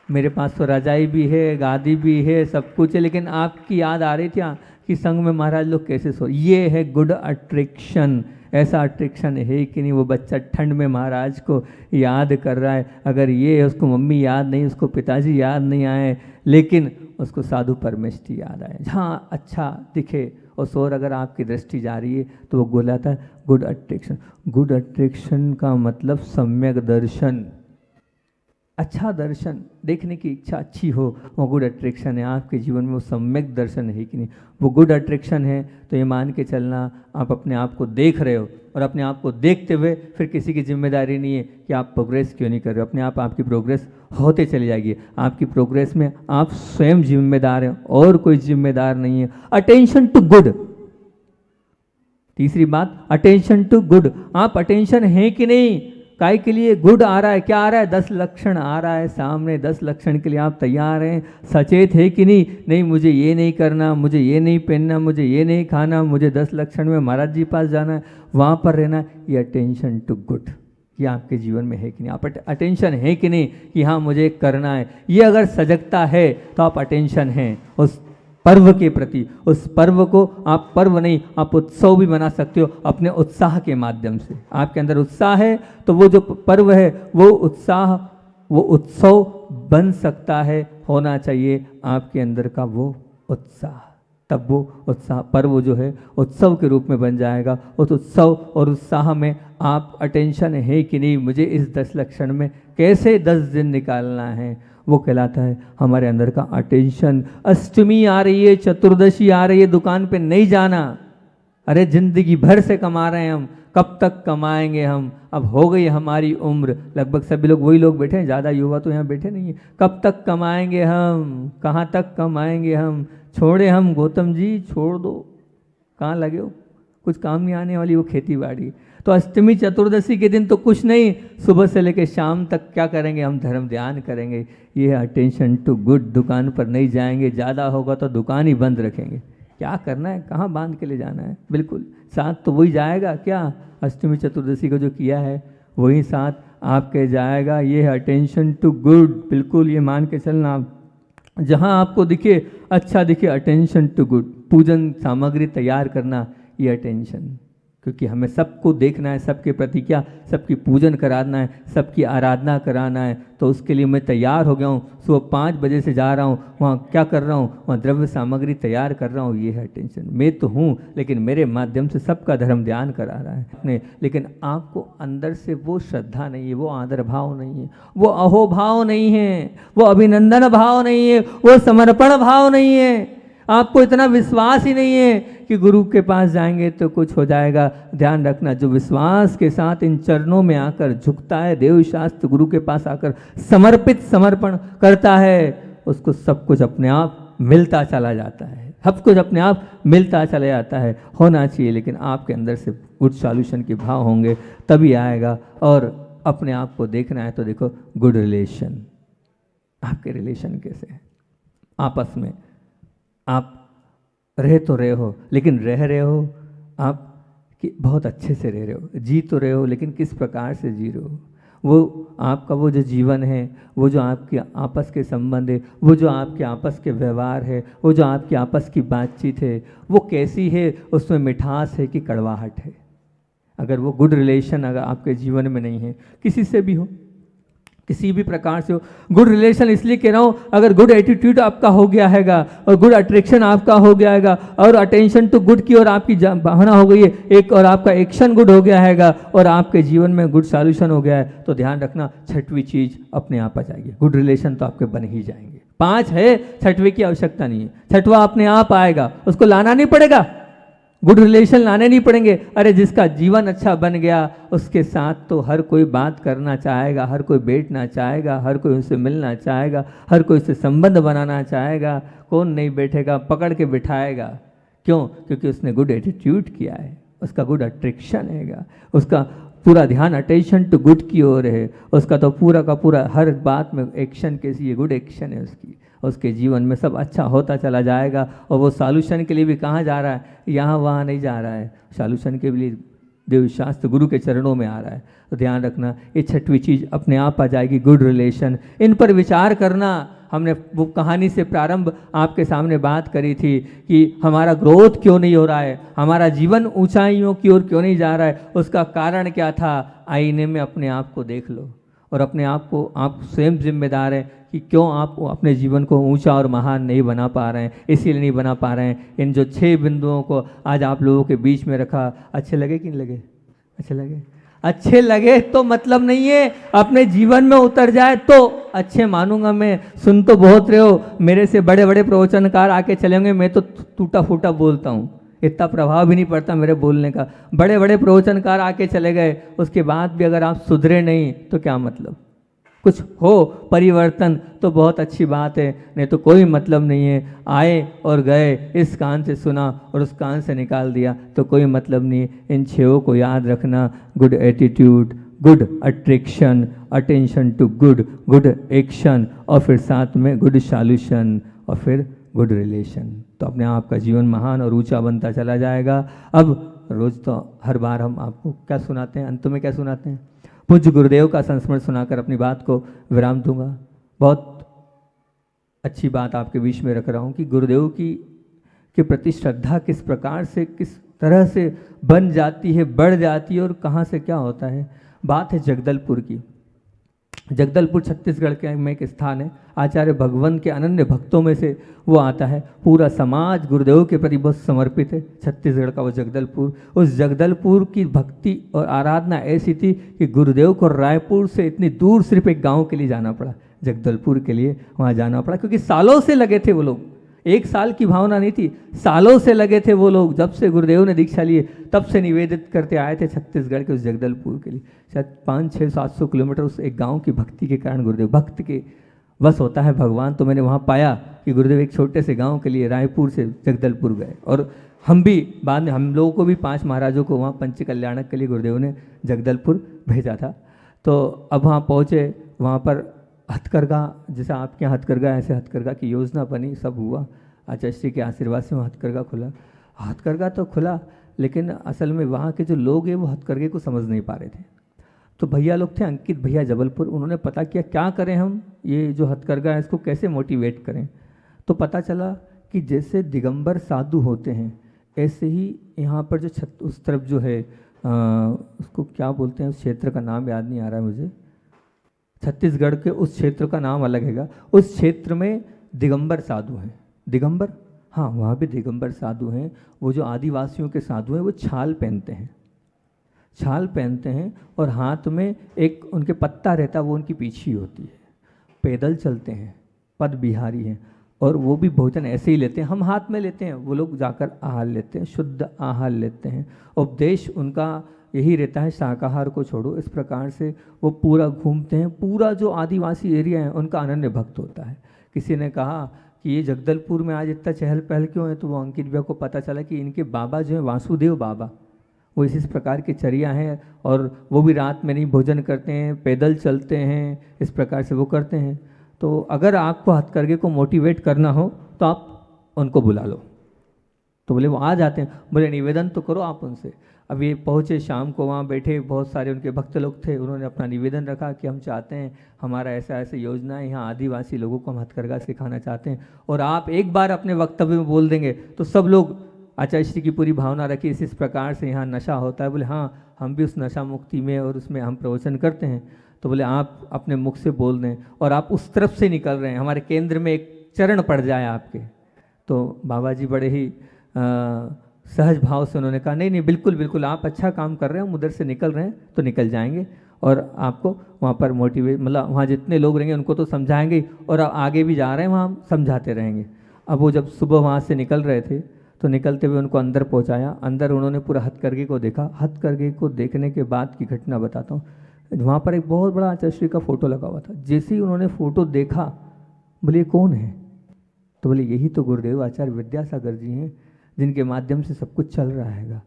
मेरे पास तो रजाई भी है, गादी भी है, सब कुछ है, लेकिन आपकी याद आ रही थी कि संग में महाराज लोग कैसे सो। ये है गुड अट्रैक्शन। ऐसा अट्रैक्शन है कि नहीं, वो बच्चा ठंड में महाराज को याद कर रहा है। अगर ये उसको मम्मी याद नहीं, उसको पिताजी याद नहीं आए, लेकिन उसको साधु परमेष्ठी याद आए, जहाँ अच्छा दिखे और सोर अगर आपकी दृष्टि जा रही है तो वो बोलाता है गुड अट्रैक्शन। गुड अट्रैक्शन का मतलब सम्यक दर्शन, अच्छा दर्शन, देखने की इच्छा अच्छी हो, वो गुड अट्रैक्शन है। आपके जीवन में वो सम्यक दर्शन है कि नहीं, वो गुड अट्रैक्शन है। तो ये मान के चलना आप अपने आप को देख रहे हो, और अपने आप को देखते हुए फिर किसी की जिम्मेदारी नहीं है कि आप प्रोग्रेस क्यों नहीं कर रहे हो, अपने आप आपकी प्रोग्रेस होते चली जाएगी। आपकी प्रोग्रेस में आप स्वयं जिम्मेदार हैं और कोई जिम्मेदार नहीं है। अटेंशन टू गुड, तीसरी बात अटेंशन टू गुड। आप अटेंशन है कि नहीं, काय के लिए गुड आ रहा है, क्या आ रहा है, 10 लक्षण आ रहा है सामने, 10 लक्षण के लिए आप तैयार हैं, सचेत है कि नहीं, नहीं मुझे ये नहीं करना, मुझे ये नहीं पहनना, मुझे ये नहीं खाना, मुझे 10 लक्षण में महाराज जी पास जाना है, वहाँ पर रहना, ये अटेंशन टू गुड, ये आपके जीवन में है कि नहीं। आप अटेंशन है कि नहीं कि हाँ मुझे करना है, ये अगर सजगता है तो आप अटेंशन हैं उस पर्व के प्रति। उस पर्व को आप पर्व नहीं, आप उत्सव भी मना सकते हो अपने उत्साह के माध्यम से। आपके अंदर उत्साह है तो वो जो पर्व है वो उत्साह, वो उत्सव बन सकता है, होना चाहिए आपके अंदर का वो उत्साह, तब वो उत्साह पर्व जो है उत्सव के रूप में बन जाएगा। उस उत्सव और उत्साह में आप अटेंशन है कि नहीं, मुझे इस 10 लक्षण में कैसे 10 दिन निकालना है, वो कहलाता है हमारे अंदर का अटेंशन। अष्टमी आ रही है, चतुर्दशी आ रही है, दुकान पे नहीं जाना, अरे जिंदगी भर से कमा रहे हैं हम, कब तक कमाएंगे हम, अब हो गई हमारी उम्र, लगभग सभी लोग वही लोग बैठे हैं, ज़्यादा युवा तो यहाँ बैठे नहीं है, कब तक कमाएंगे हम, कहाँ तक कमाएंगे हम, छोड़े हम गौतम जी, छोड़ दो, कहाँ लगे हो, कुछ काम नहीं आने वाली वो खेती बाड़ी। तो अष्टमी चतुर्दशी के दिन तो कुछ नहीं, सुबह से लेकर शाम तक क्या करेंगे हम, धर्म ध्यान करेंगे। ये अटेंशन टू गुड, दुकान पर नहीं जाएंगे, ज़्यादा होगा तो दुकान ही बंद रखेंगे, क्या करना है, कहाँ बांध के ले जाना है, बिल्कुल साथ तो वही जाएगा, क्या अष्टमी चतुर्दशी को जो किया है वही साथ आपके जाएगा। ये है अटेंशन टू गुड, बिल्कुल ये मान के चलना। आप जहाँ आपको दिखे अच्छा दिखे, अटेंशन टू गुड। पूजन सामग्री तैयार करना, ये अटेंशन, क्योंकि हमें सबको देखना है, सबके प्रति क्या, सबकी पूजन कराना है, सबकी आराधना कराना है। तो उसके लिए मैं तैयार हो गया हूँ, सुबह 5 बजे से जा रहा हूँ, वहाँ क्या कर रहा हूँ, वहाँ द्रव्य सामग्री तैयार कर रहा हूँ। ये है टेंशन। मैं तो हूँ लेकिन मेरे माध्यम से सबका धर्म ध्यान करा रहा है अपने, लेकिन आपको अंदर से वो श्रद्धा नहीं है, वो आदर भाव नहीं है, वो अहोभाव नहीं है, वो अभिनंदन भाव नहीं है, वो समर्पण भाव नहीं है। आपको इतना विश्वास ही नहीं है कि गुरु के पास जाएंगे तो कुछ हो जाएगा। ध्यान रखना, जो विश्वास के साथ इन चरणों में आकर झुकता है, देव शास्त्र गुरु के पास आकर समर्पित समर्पण करता है, उसको सब कुछ अपने आप मिलता चला जाता है, सब कुछ अपने आप मिलता चला जाता है। होना चाहिए, लेकिन आपके अंदर से गुड सॉल्यूशन के भाव होंगे तभी आएगा। और अपने आप को देखना है तो देखो, गुड रिलेशन, आपके रिलेशन कैसे हैं आपस में। आप रह तो रहे हो, लेकिन रह रहे हो आप कि बहुत अच्छे से रह रहे हो, जी तो रहे हो, लेकिन किस प्रकार से जी रहे हो। वो आपका वो जो जीवन है, वो जो आपके आपस के संबंध है, वो जो आपके आपस के व्यवहार है, वो जो आपकी आपस की बातचीत है, वो कैसी है, उसमें मिठास है कि कड़वाहट है। अगर वो गुड रिलेशन अगर आपके जीवन में नहीं है, किसी से भी हो, किसी भी प्रकार से हो, गुड रिलेशन इसलिए कह रहा हूँ, अगर गुड एटीट्यूड आपका हो गया हैगा और गुड अट्रैक्शन आपका हो गया हैगा और अटेंशन टू गुड की ओर आपकी भावना हो गई है एक, और आपका एक्शन गुड हो गया हैगा और आपके जीवन में गुड सॉल्यूशन हो गया है, तो ध्यान रखना छठवीं चीज अपने आप आ जाएगी। गुड रिलेशन तो आपके बन ही जाएंगे। 5 है, छठवीं की आवश्यकता नहीं है, छठवां अपने आप आएगा, उसको लाना नहीं पड़ेगा, गुड रिलेशन लाने नहीं पड़ेंगे। अरे जिसका जीवन अच्छा बन गया उसके साथ तो हर कोई बात करना चाहेगा, हर कोई बैठना चाहेगा, हर कोई उससे मिलना चाहेगा, हर कोई उससे संबंध बनाना चाहेगा। कौन नहीं बैठेगा, पकड़ के बिठाएगा। क्यों? क्योंकि उसने गुड एटीट्यूड किया है, उसका गुड अट्रैक्शन हैगा, उसका पूरा ध्यान अटेंशन टू गुड की ओर है, उसका तो पूरा का पूरा हर बात में एक्शन कैसी है, गुड एक्शन है उसकी, उसके जीवन में सब अच्छा होता चला जाएगा। और वो सॉल्यूशन के लिए भी कहाँ जा रहा है, यहाँ वहाँ नहीं जा रहा है, सॉल्यूशन के लिए देव शास्त्र गुरु के चरणों में आ रहा है। तो ध्यान रखना, ये छठवीं चीज़ अपने आप आ जाएगी, गुड रिलेशन। इन पर विचार करना। हमने वो कहानी से प्रारंभ आपके सामने बात करी थी कि हमारा ग्रोथ क्यों नहीं हो रहा है, हमारा जीवन ऊंचाइयों की ओर क्यों नहीं जा रहा है, उसका कारण क्या था। आईने में अपने आप को देख लो और अपने आप को, आप स्वयं जिम्मेदार हैं कि क्यों आप अपने जीवन को ऊंचा और महान नहीं बना पा रहे हैं, इसीलिए नहीं बना पा रहे हैं। इन जो 6 बिंदुओं को आज आप लोगों के बीच में रखा, अच्छे लगे कि नहीं लगे? अच्छे लगे? अच्छे लगे तो मतलब नहीं है, अपने जीवन में उतर जाए तो अच्छे मानूंगा मैं। सुन तो बहुत रहे हो, मेरे से बड़े बड़े प्रवचनकार आके चलेंगे, मैं तो टूटा फूटा बोलता हूँ, इतना प्रभाव भी नहीं पड़ता मेरे बोलने का। बड़े बड़े प्रवचनकार आके चले गए, उसके बाद भी अगर आप सुधरे नहीं तो क्या मतलब। कुछ हो परिवर्तन तो बहुत अच्छी बात है, नहीं तो कोई मतलब नहीं है। आए और गए, इस कान से सुना और उस कान से निकाल दिया तो कोई मतलब नहीं है। इन 6 को याद रखना, good attitude, good attraction, attention to good, good action, और फिर साथ में गुड सॉल्यूशन, और फिर गुड रिलेशन। तो अपने आप का जीवन महान और ऊंचा बनता चला जाएगा। अब रोज तो हर बार हम आपको क्या सुनाते हैं, अंत में क्या सुनाते हैं, पूज्य गुरुदेव का संस्मरण सुनाकर अपनी बात को विराम दूंगा। बहुत अच्छी बात आपके बीच में रख रहा हूँ कि गुरुदेव की के प्रति श्रद्धा किस प्रकार से, किस तरह से बन जाती है, बढ़ जाती है और कहाँ से क्या होता है। बात है जगदलपुर की। जगदलपुर छत्तीसगढ़ के में एक स्थान है, आचार्य भगवान के अनन्य भक्तों में से वो आता है। पूरा समाज गुरुदेव के प्रति बहुत समर्पित है। छत्तीसगढ़ का वो जगदलपुर, उस जगदलपुर की भक्ति और आराधना ऐसी थी कि गुरुदेव को रायपुर से इतनी दूर सिर्फ एक गांव के लिए जाना पड़ा, जगदलपुर के लिए वहाँ जाना पड़ा, क्योंकि सालों से लगे थे वो लोग। 1 साल की भावना नहीं थी, सालों से लगे थे वो लोग। जब से गुरुदेव ने दीक्षा लिए तब से निवेदित करते आए थे छत्तीसगढ़ के उस जगदलपुर के लिए। शायद 500-600-700 किलोमीटर उस एक गांव की भक्ति के कारण गुरुदेव, भक्त के बस होता है भगवान। तो मैंने वहाँ पाया कि गुरुदेव एक छोटे से गांव के लिए रायपुर से जगदलपुर गए। और हम भी बाद में, हम लोगों को भी 5 महाराजों को वहाँ पंच कल्याणक के लिए गुरुदेव ने जगदलपुर भेजा था। तो अब वहाँ पहुँचे, वहाँ पर हथकरघा, जैसे आपके यहाँ हथकरघा, ऐसे हथकरघा की योजना बनी, सब हुआ। आचार्य श्री के आशीर्वाद से वहाँ हथकरघा खुला। हथकरघा तो खुला, लेकिन असल में वहाँ के जो लोग हैं वो हथकरघे को समझ नहीं पा रहे थे। तो भैया लोग थे, अंकित भैया जबलपुर, उन्होंने पता किया क्या करें हम, ये जो हथकरघा है इसको कैसे मोटिवेट करें। तो पता चला कि जैसे दिगंबर साधु होते हैं ऐसे ही यहाँ पर जो उस तरफ जो है उसको क्या बोलते हैं, उस क्षेत्र का नाम याद नहीं आ रहा है मुझे, छत्तीसगढ़ के उस क्षेत्र का नाम अलग हैगा। उस क्षेत्र में दिगंबर साधु हैं, दिगंबर, हाँ वहाँ भी दिगंबर साधु हैं। वो जो आदिवासियों के साधु हैं वो छाल पहनते हैं, छाल पहनते हैं और हाथ में एक उनके पत्ता रहता है, वो उनकी पीछी होती है, पैदल चलते हैं, पद बिहारी हैं। और वो भी भोजन ऐसे ही लेते हैं, हम हाथ में लेते हैं, वो लोग जाकर आहार लेते हैं, शुद्ध आहार लेते हैं। उपदेश उनका यही रहता है, शाकाहार को छोड़ो। इस प्रकार से वो पूरा घूमते हैं, पूरा जो आदिवासी एरिया है उनका अनन्य भक्त होता है। किसी ने कहा कि ये जगदलपुर में आज इतना चहल पहल क्यों है, तो वो अंकित भैया को पता चला कि इनके बाबा जो है वासुदेव बाबा, वो इस प्रकार की चर्या हैं और वो भी रात में नहीं भोजन करते हैं, पैदल चलते हैं, इस प्रकार से वो करते हैं। तो अगर आपको हथकरघे को मोटिवेट करना हो तो आप उनको बुला लो। तो बोले वो आ जाते हैं, बोले निवेदन तो करो आप उनसे। अब ये पहुँचे शाम को, वहाँ बैठे बहुत सारे उनके भक्त लोग थे, उन्होंने अपना निवेदन रखा कि हम चाहते हैं हमारा ऐसा ऐसा योजना है, यहाँ आदिवासी लोगों को हम हथकरघा सिखाना चाहते हैं। और आप एक बार अपने वक्तव्य में बोल देंगे तो सब लोग आचार्य श्री की पूरी भावना रखी, इस प्रकार से यहाँ नशा होता है। बोले हाँ, हम भी उस नशा मुक्ति में और उसमें हम प्रवचन करते हैं। तो बोले आप अपने मुख से बोल दें और आप उस तरफ से निकल रहे हैं, हमारे केंद्र में एक चरण पड़ जाए आपके। तो बाबा जी बड़े ही सहज भाव से उन्होंने कहा नहीं नहीं बिल्कुल बिल्कुल, आप अच्छा काम कर रहे हैं, हम उधर से निकल रहे हैं तो निकल जाएंगे और आपको वहाँ पर मोटिवेट, मतलब वहाँ जितने लोग रहेंगे उनको तो समझाएंगे और आगे भी जा रहे हैं वहाँ समझाते रहेंगे। अब वो जब सुबह वहाँ से निकल रहे थे तो निकलते हुए उनको अंदर पहुँचाया। अंदर उन्होंने पूरा हथकरघे को देखा। हथकरघे को देखने के बाद की घटना बताता हूँ। वहाँ पर एक बहुत बड़ा आचार्य श्री का फोटो लगा हुआ था। जैसे ही उन्होंने फोटो देखा, बोले कौन है? तो बोले यही तो गुरुदेव आचार्य विद्यासागर जी हैं, जिनके माध्यम से सब कुछ चल रहा हैगा।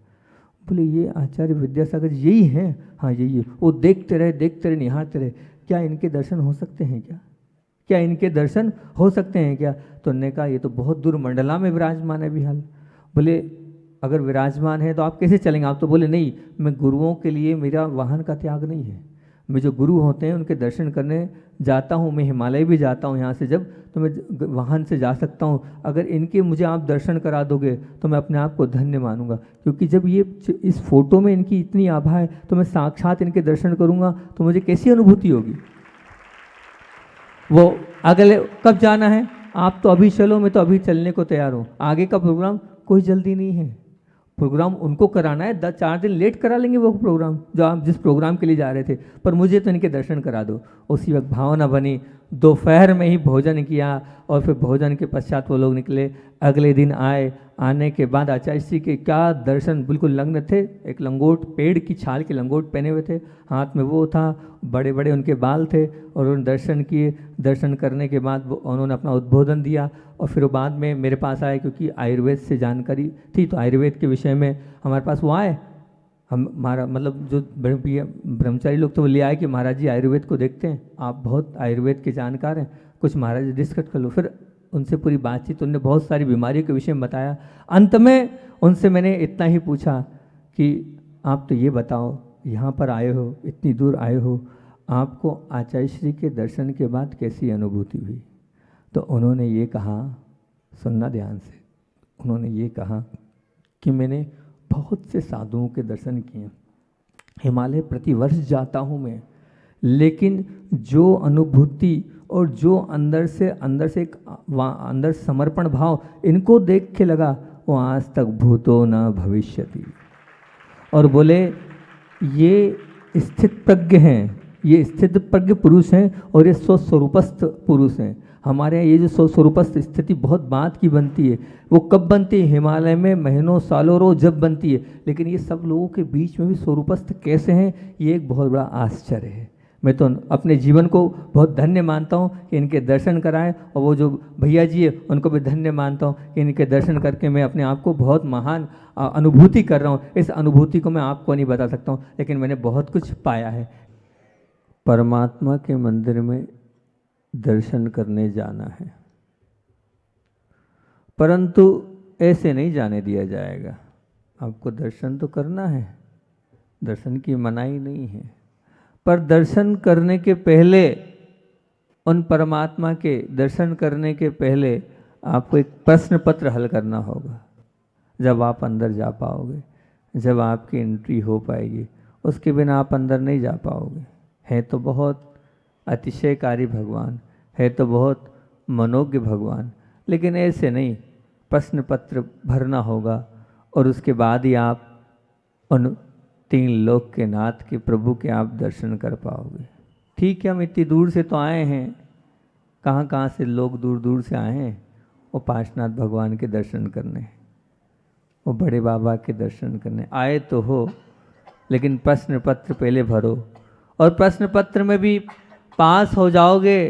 बोले ये आचार्य विद्यासागर जी यही हैं? हाँ यही है। वो देखते रहे निहारते रहे, क्या इनके दर्शन हो सकते हैं क्या? क्या इनके दर्शन हो सकते हैं क्या? तो उन्होंने कहा ये तो बहुत दूर मंडला में विराजमान है विहाल। बोले अगर विराजमान है तो आप कैसे चलेंगे? आप तो बोले नहीं, मैं गुरुओं के लिए मेरा वाहन का त्याग नहीं है, मैं जो गुरु होते हैं उनके दर्शन करने जाता हूँ, मैं हिमालय भी जाता हूँ यहाँ से जब, तो मैं वाहन से जा सकता हूँ। अगर इनके मुझे आप दर्शन करा दोगे तो मैं अपने आप को धन्य मानूंगा, क्योंकि जब ये इस फोटो में इनकी इतनी आभा है तो मैं साक्षात इनके दर्शन करूँगा तो मुझे कैसी अनुभूति होगी। वो अगले कब जाना है? आप तो अभी चलो, मैं तो अभी चलने को तैयार हूँ। आगे का प्रोग्राम कोई जल्दी नहीं है, प्रोग्राम उनको कराना है, 4 दिन लेट करा लेंगे वो प्रोग्राम जो आप जिस प्रोग्राम के लिए जा रहे थे, पर मुझे तो इनके दर्शन करा दो। उसी वक्त भावना बनी, दोपहर में ही भोजन किया और फिर भोजन के पश्चात वो लोग निकले। अगले दिन आए, आने के बाद आचार्य श्री के क्या दर्शन, बिल्कुल नग्न थे, एक लंगोट, पेड़ की छाल के लंगोट पहने हुए थे, हाथ में वो था, बड़े बड़े उनके बाल थे और उन्होंने दर्शन किए। दर्शन करने के बाद उन्होंने अपना उद्बोधन दिया और फिर बाद में मेरे पास आए, क्योंकि आयुर्वेद से जानकारी थी तो आयुर्वेद के विषय में हमारे पास वो आए। हमारा मतलब जो ब्रह्मचारी लोग तो वो ले आए कि महाराज जी आयुर्वेद को देखते हैं, आप बहुत आयुर्वेद के जानकार हैं, कुछ महाराज जी डिस्कस कर लो। फिर उनसे पूरी बातचीत, उन्होंने बहुत सारी बीमारियों के विषय में बताया। अंत में उनसे मैंने इतना ही पूछा कि आप तो ये बताओ, यहाँ पर आए हो, इतनी दूर आए हो, आपको आचार्य श्री के दर्शन के बाद कैसी अनुभूति हुई? तो उन्होंने ये कहा, सुनना ध्यान से, उन्होंने ये कहा कि मैंने बहुत से साधुओं के दर्शन किए, हिमालय प्रतिवर्ष जाता हूँ मैं, लेकिन जो अनुभूति और जो अंदर से एक अंदर समर्पण भाव इनको देख के लगा, वो आज तक भूतो न भविष्यति। और बोले ये स्थित प्रज्ञ हैं, ये स्थित प्रज्ञ पुरुष हैं और ये स्वस्वरूपस्थ पुरुष हैं। हमारे यहाँ ये जो स्वस्वरूपस्थ स्थिति बहुत बात की बनती है, वो कब बनती है? हिमालय में महीनों सालों रोज जब बनती है, लेकिन ये सब लोगों के बीच में भी स्वरूपस्थ कैसे हैं, ये एक बहुत बड़ा आश्चर्य है। मैं तो अपने जीवन को बहुत धन्य मानता हूँ कि इनके दर्शन कराएं, और वो जो भैया जी है उनको भी धन्य मानता हूँ कि इनके दर्शन करके मैं अपने आप को बहुत महान अनुभूति कर रहा हूँ। इस अनुभूति को मैं आपको नहीं बता सकता हूँ, लेकिन मैंने बहुत कुछ पाया है। परमात्मा के मंदिर में दर्शन करने जाना है, परंतु ऐसे नहीं जाने दिया जाएगा। आपको दर्शन तो करना है, दर्शन की मनाही नहीं है, पर दर्शन करने के पहले, उन परमात्मा के दर्शन करने के पहले आपको एक प्रश्न पत्र हल करना होगा। जब आप अंदर जा पाओगे, जब आपकी एंट्री हो पाएगी। उसके बिना आप अंदर नहीं जा पाओगे। है तो बहुत अतिशयकारी भगवान, है तो बहुत मनोज्ञ भगवान, लेकिन ऐसे नहीं। प्रश्न पत्र भरना होगा और उसके बाद ही आप उन 3 लोक के नाथ के प्रभु के आप दर्शन कर पाओगे। ठीक है, हम इतनी दूर से तो आए हैं, कहाँ कहाँ से लोग दूर दूर से आए हैं वो पार्श्वनाथ भगवान के दर्शन करने, वो बड़े बाबा के दर्शन करने आए तो हो, लेकिन प्रश्न पत्र पहले भरो। और प्रश्न पत्र में भी पास हो जाओगे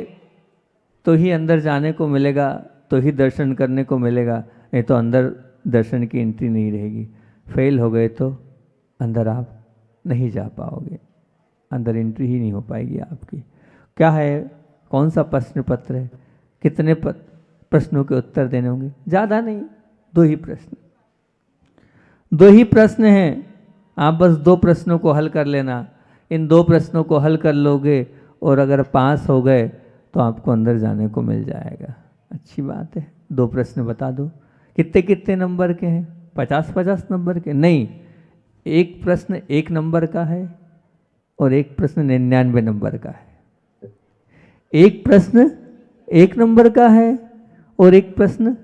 तो ही अंदर जाने को मिलेगा, तो ही दर्शन करने को मिलेगा, नहीं तो अंदर दर्शन की एंट्री नहीं रहेगी। फेल हो गए तो अंदर आप नहीं जा पाओगे, अंदर एंट्री ही नहीं हो पाएगी आपकी। क्या है, कौन सा प्रश्न पत्र है, कितने प्रश्नों के उत्तर देने होंगे? ज़्यादा नहीं, 2 ही प्रश्न, 2 ही प्रश्न हैं। आप बस 2 प्रश्नों को हल कर लेना। इन 2 प्रश्नों को हल कर लोगे और अगर पास हो गए तो आपको अंदर जाने को मिल जाएगा। अच्छी बात है। 2 प्रश्न बता दो, कितने कितने नंबर के हैं? 50-50 नंबर के नहीं, एक प्रश्न 1 नंबर का है और एक प्रश्न 99 नंबर का है। एक प्रश्न 1 नंबर का है और एक प्रश्न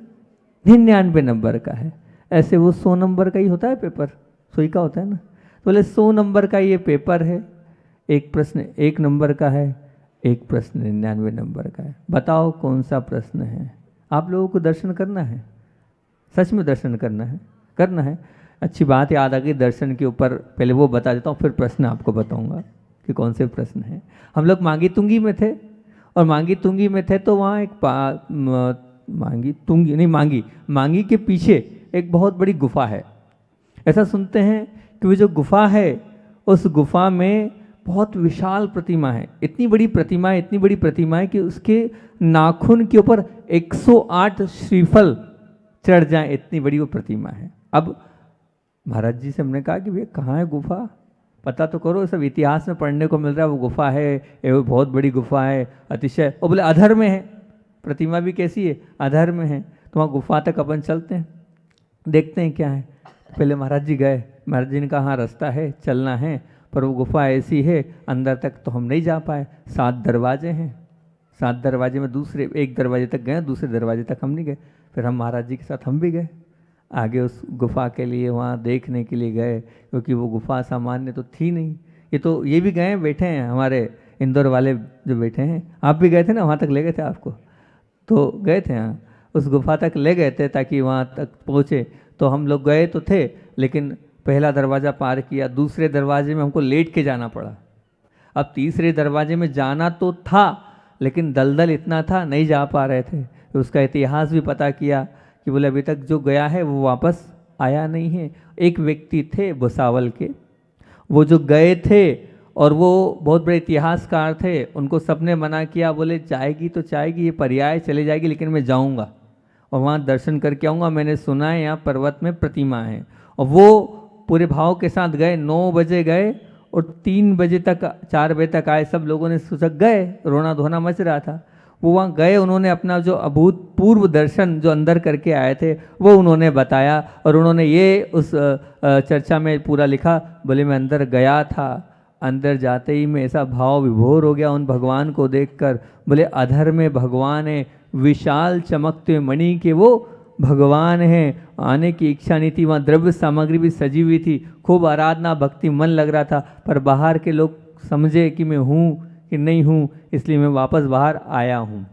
99 नंबर का है। ऐसे वो 100 नंबर का ही होता है पेपर, 100 का होता है ना। तो बोले 100 नंबर का ये पेपर है, एक प्रश्न 1 नंबर का है, एक प्रश्न 99 नंबर का है। बताओ कौन सा प्रश्न है? आप लोगों को दर्शन करना है, सच में दर्शन करना है। अच्छी बात याद आ गई। दर्शन के ऊपर पहले वो बता देता हूँ, फिर प्रश्न आपको बताऊंगा कि कौन से प्रश्न हैं। हम लोग मांगी तुंगी में थे, और मांगी तुंगी में थे तो वहाँ एक मांगी के पीछे एक बहुत बड़ी गुफा है। ऐसा सुनते हैं कि वो जो गुफा है, उस गुफा में बहुत विशाल प्रतिमा है। इतनी बड़ी प्रतिमा है कि उसके नाखून के ऊपर 108 श्रीफल चढ़ जाए, इतनी बड़ी वो प्रतिमा है। अब महाराज जी से हमने कहा कि भैया कहाँ है गुफा, पता तो करो, सब इतिहास में पढ़ने को मिल रहा है वो गुफा है, ये बहुत बड़ी गुफा है, अतिशय। और बोले अधर में है, प्रतिमा भी कैसी है, अधर में है। तो वहाँ गुफा तक अपन चलते हैं, देखते हैं क्या है। पहले महाराज जी गए, महाराज जी ने कहा हाँ रास्ता है, चलना है, पर वो गुफा ऐसी है अंदर तक तो हम नहीं जा पाए। 7 दरवाजे हैं, 7 दरवाजे में दूसरे एक दरवाजे तक गए, दूसरे दरवाजे तक हम नहीं गए। फिर हम महाराज जी के साथ हम भी गए आगे उस गुफा के लिए, वहाँ देखने के लिए गए, क्योंकि वो गुफा सामान्य तो थी नहीं। ये भी गए, बैठे हैं हमारे इंदौर वाले जो बैठे हैं, आप भी गए थे ना, वहाँ तक ले गए थे आपको, तो गए थे हाँ, उस गुफा तक ले गए थे ताकि वहाँ तक पहुँचे। तो हम लोग गए तो थे, लेकिन पहला दरवाज़ा पार किया, दूसरे दरवाजे में हमको लेट के जाना पड़ा। अब तीसरे दरवाजे में जाना तो था, लेकिन दलदल इतना था नहीं जा पा रहे थे। तो उसका इतिहास भी पता किया कि बोले अभी तक जो गया है वो वापस आया नहीं है। एक व्यक्ति थे भुसावल के, वो जो गए थे और वो बहुत बड़े इतिहासकार थे, उनको सबने मना किया, बोले जाएगी तो जाएगी, ये पर्याय चले जाएगी, लेकिन मैं जाऊंगा और वहाँ दर्शन करके आऊँगा। मैंने सुना है यहाँ पर्वत में प्रतिमा है। और वो पूरे भाव के साथ गए, 9 बजे गए और 3 बजे तक 4 बजे तक आए। सब लोगों ने सोचा गए, रोना धोना मच रहा था। वो वहाँ गए, उन्होंने अपना जो अभूतपूर्व दर्शन जो अंदर करके आए थे वो उन्होंने बताया, और उन्होंने ये उस चर्चा में पूरा लिखा। बोले मैं अंदर गया था, अंदर जाते ही मैं ऐसा भाव विभोर हो गया उन भगवान को देखकर। बोले अधर में भगवान है, विशाल चमकते मणि के वो भगवान है। आने की इच्छा नहीं थी, वहाँ द्रव्य सामग्री भी सजी हुई थी, खूब आराधना भक्ति मन लग रहा था। पर बाहर के लोग समझे कि मैं हूँ कि नहीं हूँ, इसलिए मैं वापस बाहर आया हूँ।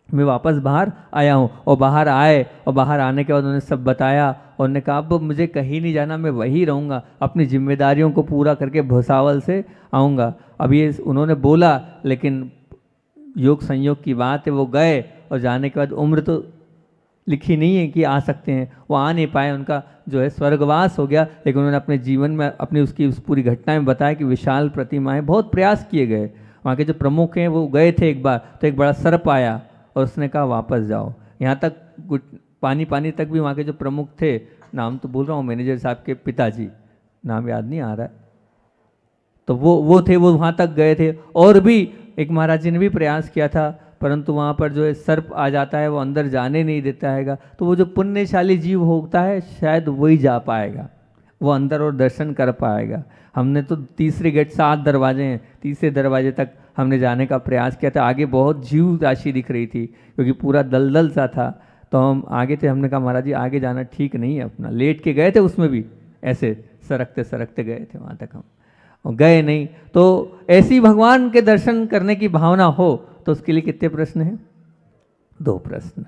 और बाहर आए, और बाहर आने के बाद उन्होंने सब बताया, और उन्होंने कहा अब मुझे कहीं नहीं जाना, मैं वहीं रहूँगा, अपनी जिम्मेदारियों को पूरा करके भुसावल से आऊँगा। अब ये उन्होंने बोला, लेकिन योग संयोग की बात है, वो गए और जाने के बाद उम्र तो लिखी नहीं है कि आ सकते हैं, वो आ नहीं पाए, उनका जो है स्वर्गवास हो गया। लेकिन उन्होंने अपने जीवन में अपनी उसकी उस पूरी घटना में बताया कि विशाल प्रतिमाएं, बहुत प्रयास किए गए। वहाँ के जो प्रमुख हैं वो गए थे एक बार, तो एक बड़ा सर्प आया और उसने कहा वापस जाओ। यहाँ तक पानी तक भी वहाँ के जो प्रमुख थे, नाम तो बोल रहा हूँ मैनेजर साहब के पिताजी, नाम याद नहीं आ रहा है, तो वो थे, वो वहाँ तक गए थे। और भी एक महाराज जी ने भी प्रयास किया था, परंतु वहाँ पर जो है सर्प आ जाता है, वो अंदर जाने नहीं देता हैगा, तो वो जो पुण्यशाली जीव होता है शायद वही जा पाएगा, वो अंदर और दर्शन कर पाएगा। हमने तो तीसरे गेट, 7 दरवाजे हैं, तीसरे दरवाजे तक हमने जाने का प्रयास किया था। आगे बहुत जीव राशि दिख रही थी क्योंकि पूरा दलदल सा था, तो हम आगे थे। हमने कहा महाराज जी आगे जाना ठीक नहीं है अपना, लेट के गए थे, उसमें भी ऐसे सरकते सरकते गए थे वहाँ तक हम, और गए नहीं। तो ऐसी भगवान के दर्शन करने की भावना हो तो उसके लिए कितने प्रश्न हैं? 2 प्रश्न।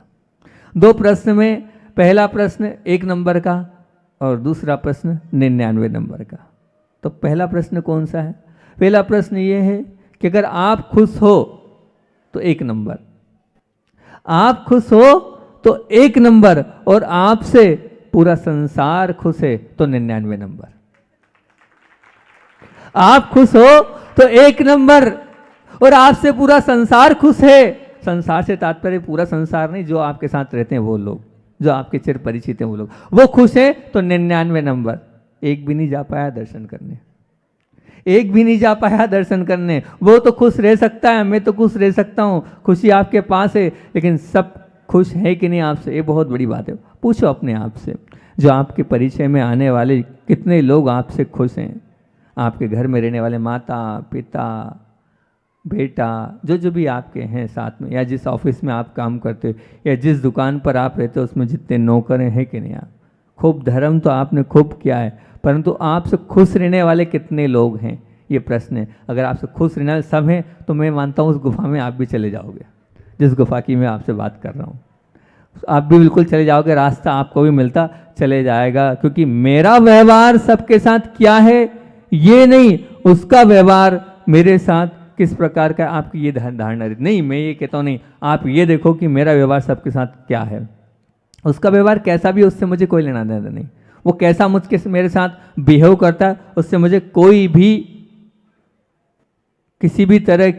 2 प्रश्न में पहला प्रश्न 1 नंबर का और दूसरा प्रश्न 99 नंबर का। तो पहला प्रश्न कौन सा है? पहला प्रश्न ये है कि अगर आप खुश हो तो 1 नंबर, आप खुश हो तो 1 नंबर, और आपसे पूरा संसार खुश है तो 99 नंबर। आप खुश हो तो 1 नंबर, और आपसे पूरा संसार खुश है। संसार से तात्पर्य पूरा संसार नहीं, जो आपके साथ रहते हैं वो लोग, जो आपके चिर परिचित हैं वो लोग, वो खुश है तो 99 नंबर। एक भी नहीं जा पाया दर्शन करने, एक भी नहीं जा पाया दर्शन करने, वो तो खुश रह सकता है, मैं तो खुश रह सकता हूँ, खुशी आपके पास है, लेकिन सब खुश है कि नहीं आपसे? ये बहुत बड़ी बात है। पूछो अपने आप से, जो आपके परिचय में आने वाले कितने लोग आपसे खुश हैं? आपके घर में रहने वाले माता पिता बेटा, जो भी आपके हैं साथ में, या जिस ऑफिस में आप काम करते हो, या जिस दुकान पर आप रहते हो उसमें जितने नौकर हैं कि नहीं? आप खूब धर्म तो आपने खूब किया है, परंतु आपसे खुश रहने वाले कितने लोग हैं? ये प्रश्न है। अगर आपसे खुश रहने वाले सब हैं तो मैं मानता हूँ उस गुफा में आप भी चले जाओगे, जिस गुफा की मैं आपसे बात कर रहा हूँ, आप भी बिल्कुल चले जाओगे, रास्ता आपको भी मिलता चले जाएगा। क्योंकि मेरा व्यवहार सबके साथ क्या है ये नहीं, उसका व्यवहार मेरे साथ किस प्रकार का, आपकी ये धारणा नहीं। मैं ये कहता हूँ नहीं, आप ये देखो कि मेरा व्यवहार सबके साथ क्या है, उसका व्यवहार कैसा भी, उससे मुझे कोई लेना देना नहीं। वो कैसा मुझके मेरे साथ बिहेव करता है उससे मुझे कोई भी किसी भी तरह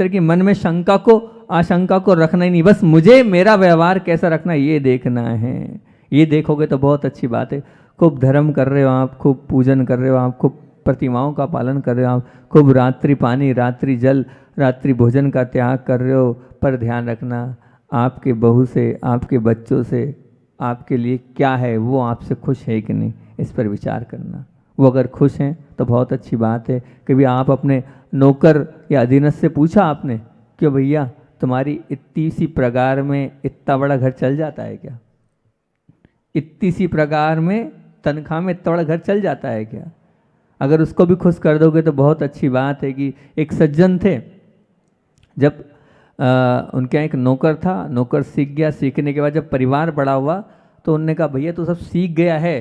की मन में शंका को आशंका को रखना ही नहीं। बस मुझे मेरा व्यवहार कैसा रखना ये देखना है। ये देखोगे तो बहुत अच्छी बात है। खूब धर्म कर रहे हो आप, खूब पूजन कर रहे हो आप, खूब प्रतिमाओं का पालन कर रहे हो आप, खूब रात्रि पानी, रात्रि जल, रात्रि भोजन का त्याग कर रहे हो, पर ध्यान रखना आपके बहू से, आपके बच्चों से आपके लिए क्या है, वो आपसे खुश है कि नहीं, इस पर विचार करना। वो अगर खुश हैं तो बहुत अच्छी बात है। कभी आप अपने नौकर या अधीनस्थ से पूछा आपने कि भैया तुम्हारी इतनी सी प्रकार में इतना बड़ा घर चल जाता है क्या? इतनी सी प्रकार में तनख्वाह में इतना बड़ा घर चल जाता है क्या? अगर उसको भी खुश कर दोगे तो बहुत अच्छी बात है। कि एक सज्जन थे, जब उनके यहाँ एक नौकर था, नौकर सीख गया, सीखने के बाद जब परिवार बड़ा हुआ तो उनने कहा भैया तू सब सीख गया है,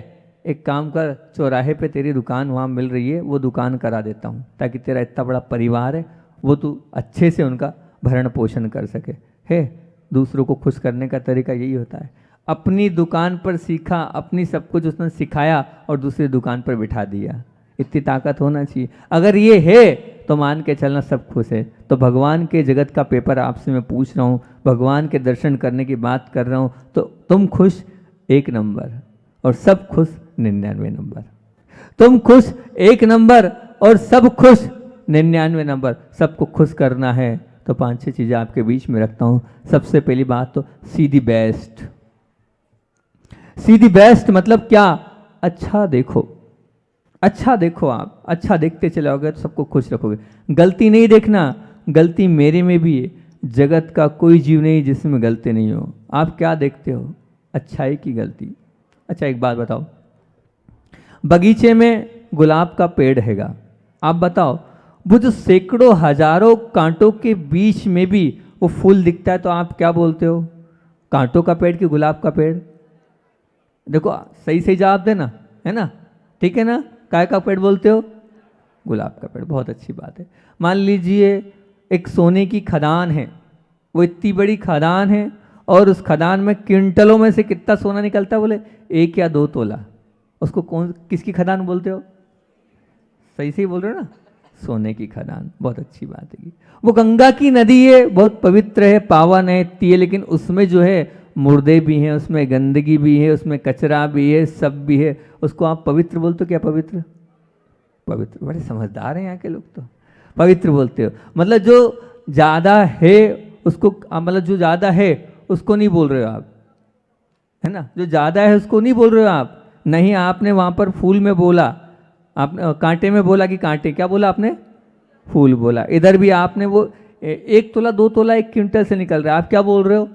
एक काम कर, चौराहे पे तेरी दुकान वहाँ मिल रही है, वो दुकान करा देता हूँ, ताकि तेरा इतना बड़ा परिवार है वो तू अच्छे से उनका भरण पोषण कर सके। है, दूसरों को खुश करने का तरीका यही होता है। अपनी दुकान पर सीखा, अपनी सब कुछ उसने सिखाया और दूसरी दुकान पर बिठा दिया। इतनी ताकत होना चाहिए। अगर ये है तो मान के चलना सब खुश है। तो भगवान के जगत का पेपर आपसे मैं पूछ रहा हूँ, भगवान के दर्शन करने की बात कर रहा हूँ, तो तुम खुश 1 नंबर और सब खुश 99 नंबर। तुम खुश 1 नंबर और सब खुश 99 नंबर। सबको खुश करना है तो 5-6 चीज़ें आपके बीच में रखता हूँ। सबसे पहली बात तो सी the best. C the best मतलब क्या? अच्छा देखो, अच्छा देखो। आप अच्छा देखते चले जाओगे तो सबको खुश रखोगे। गलती नहीं देखना, गलती मेरे में भी है, जगत का कोई जीव नहीं जिसमें गलती नहीं हो। आप क्या देखते हो? अच्छाई की गलती। अच्छा एक बात बताओ, बगीचे में गुलाब का पेड़ हैगा, आप बताओ वो जो सैकड़ों हजारों कांटों के बीच में भी वो फूल दिखता है तो आप क्या बोलते हो? कांटों का पेड़ कि गुलाब का पेड़? देखो सही सही जवाब देना, है ना? ठीक है ना? काय का पेड़ बोलते हो? गुलाब का पेड़। बहुत अच्छी बात है। मान लीजिए एक सोने की खदान है, वो इतनी बड़ी खदान है और उस खदान में क्विंटलों में से कितना सोना निकलता है? बोले 1 या 2 तोला। उसको किसकी खदान बोलते हो? सही सही बोल रहे हो ना? सोने की खदान। बहुत अच्छी बात है। वो गंगा की नदी है, बहुत पवित्र है, पावन है, है, लेकिन उसमें जो है मुर्दे भी हैं, उसमें गंदगी भी है, उसमें कचरा भी है, सब भी है। उसको आप पवित्र बोलते हो क्या? पवित्र? पवित्र। बड़े समझदार हैं यहाँ के लोग तो। पवित्र बोलते हो मतलब जो ज़्यादा है उसको मतलब जो ज़्यादा है उसको नहीं बोल रहे हो आप, है ना, जो ज़्यादा है उसको नहीं बोल रहे हो आप। नहीं, आपने वहाँ पर फूल में बोला, आपने कांटे में बोला कि कांटे, क्या बोला आपने? फूल बोला। इधर भी आपने वो 1 तोला 2 तोला 1 क्विंटल से निकल रहा है, आप क्या बोल रहे हो?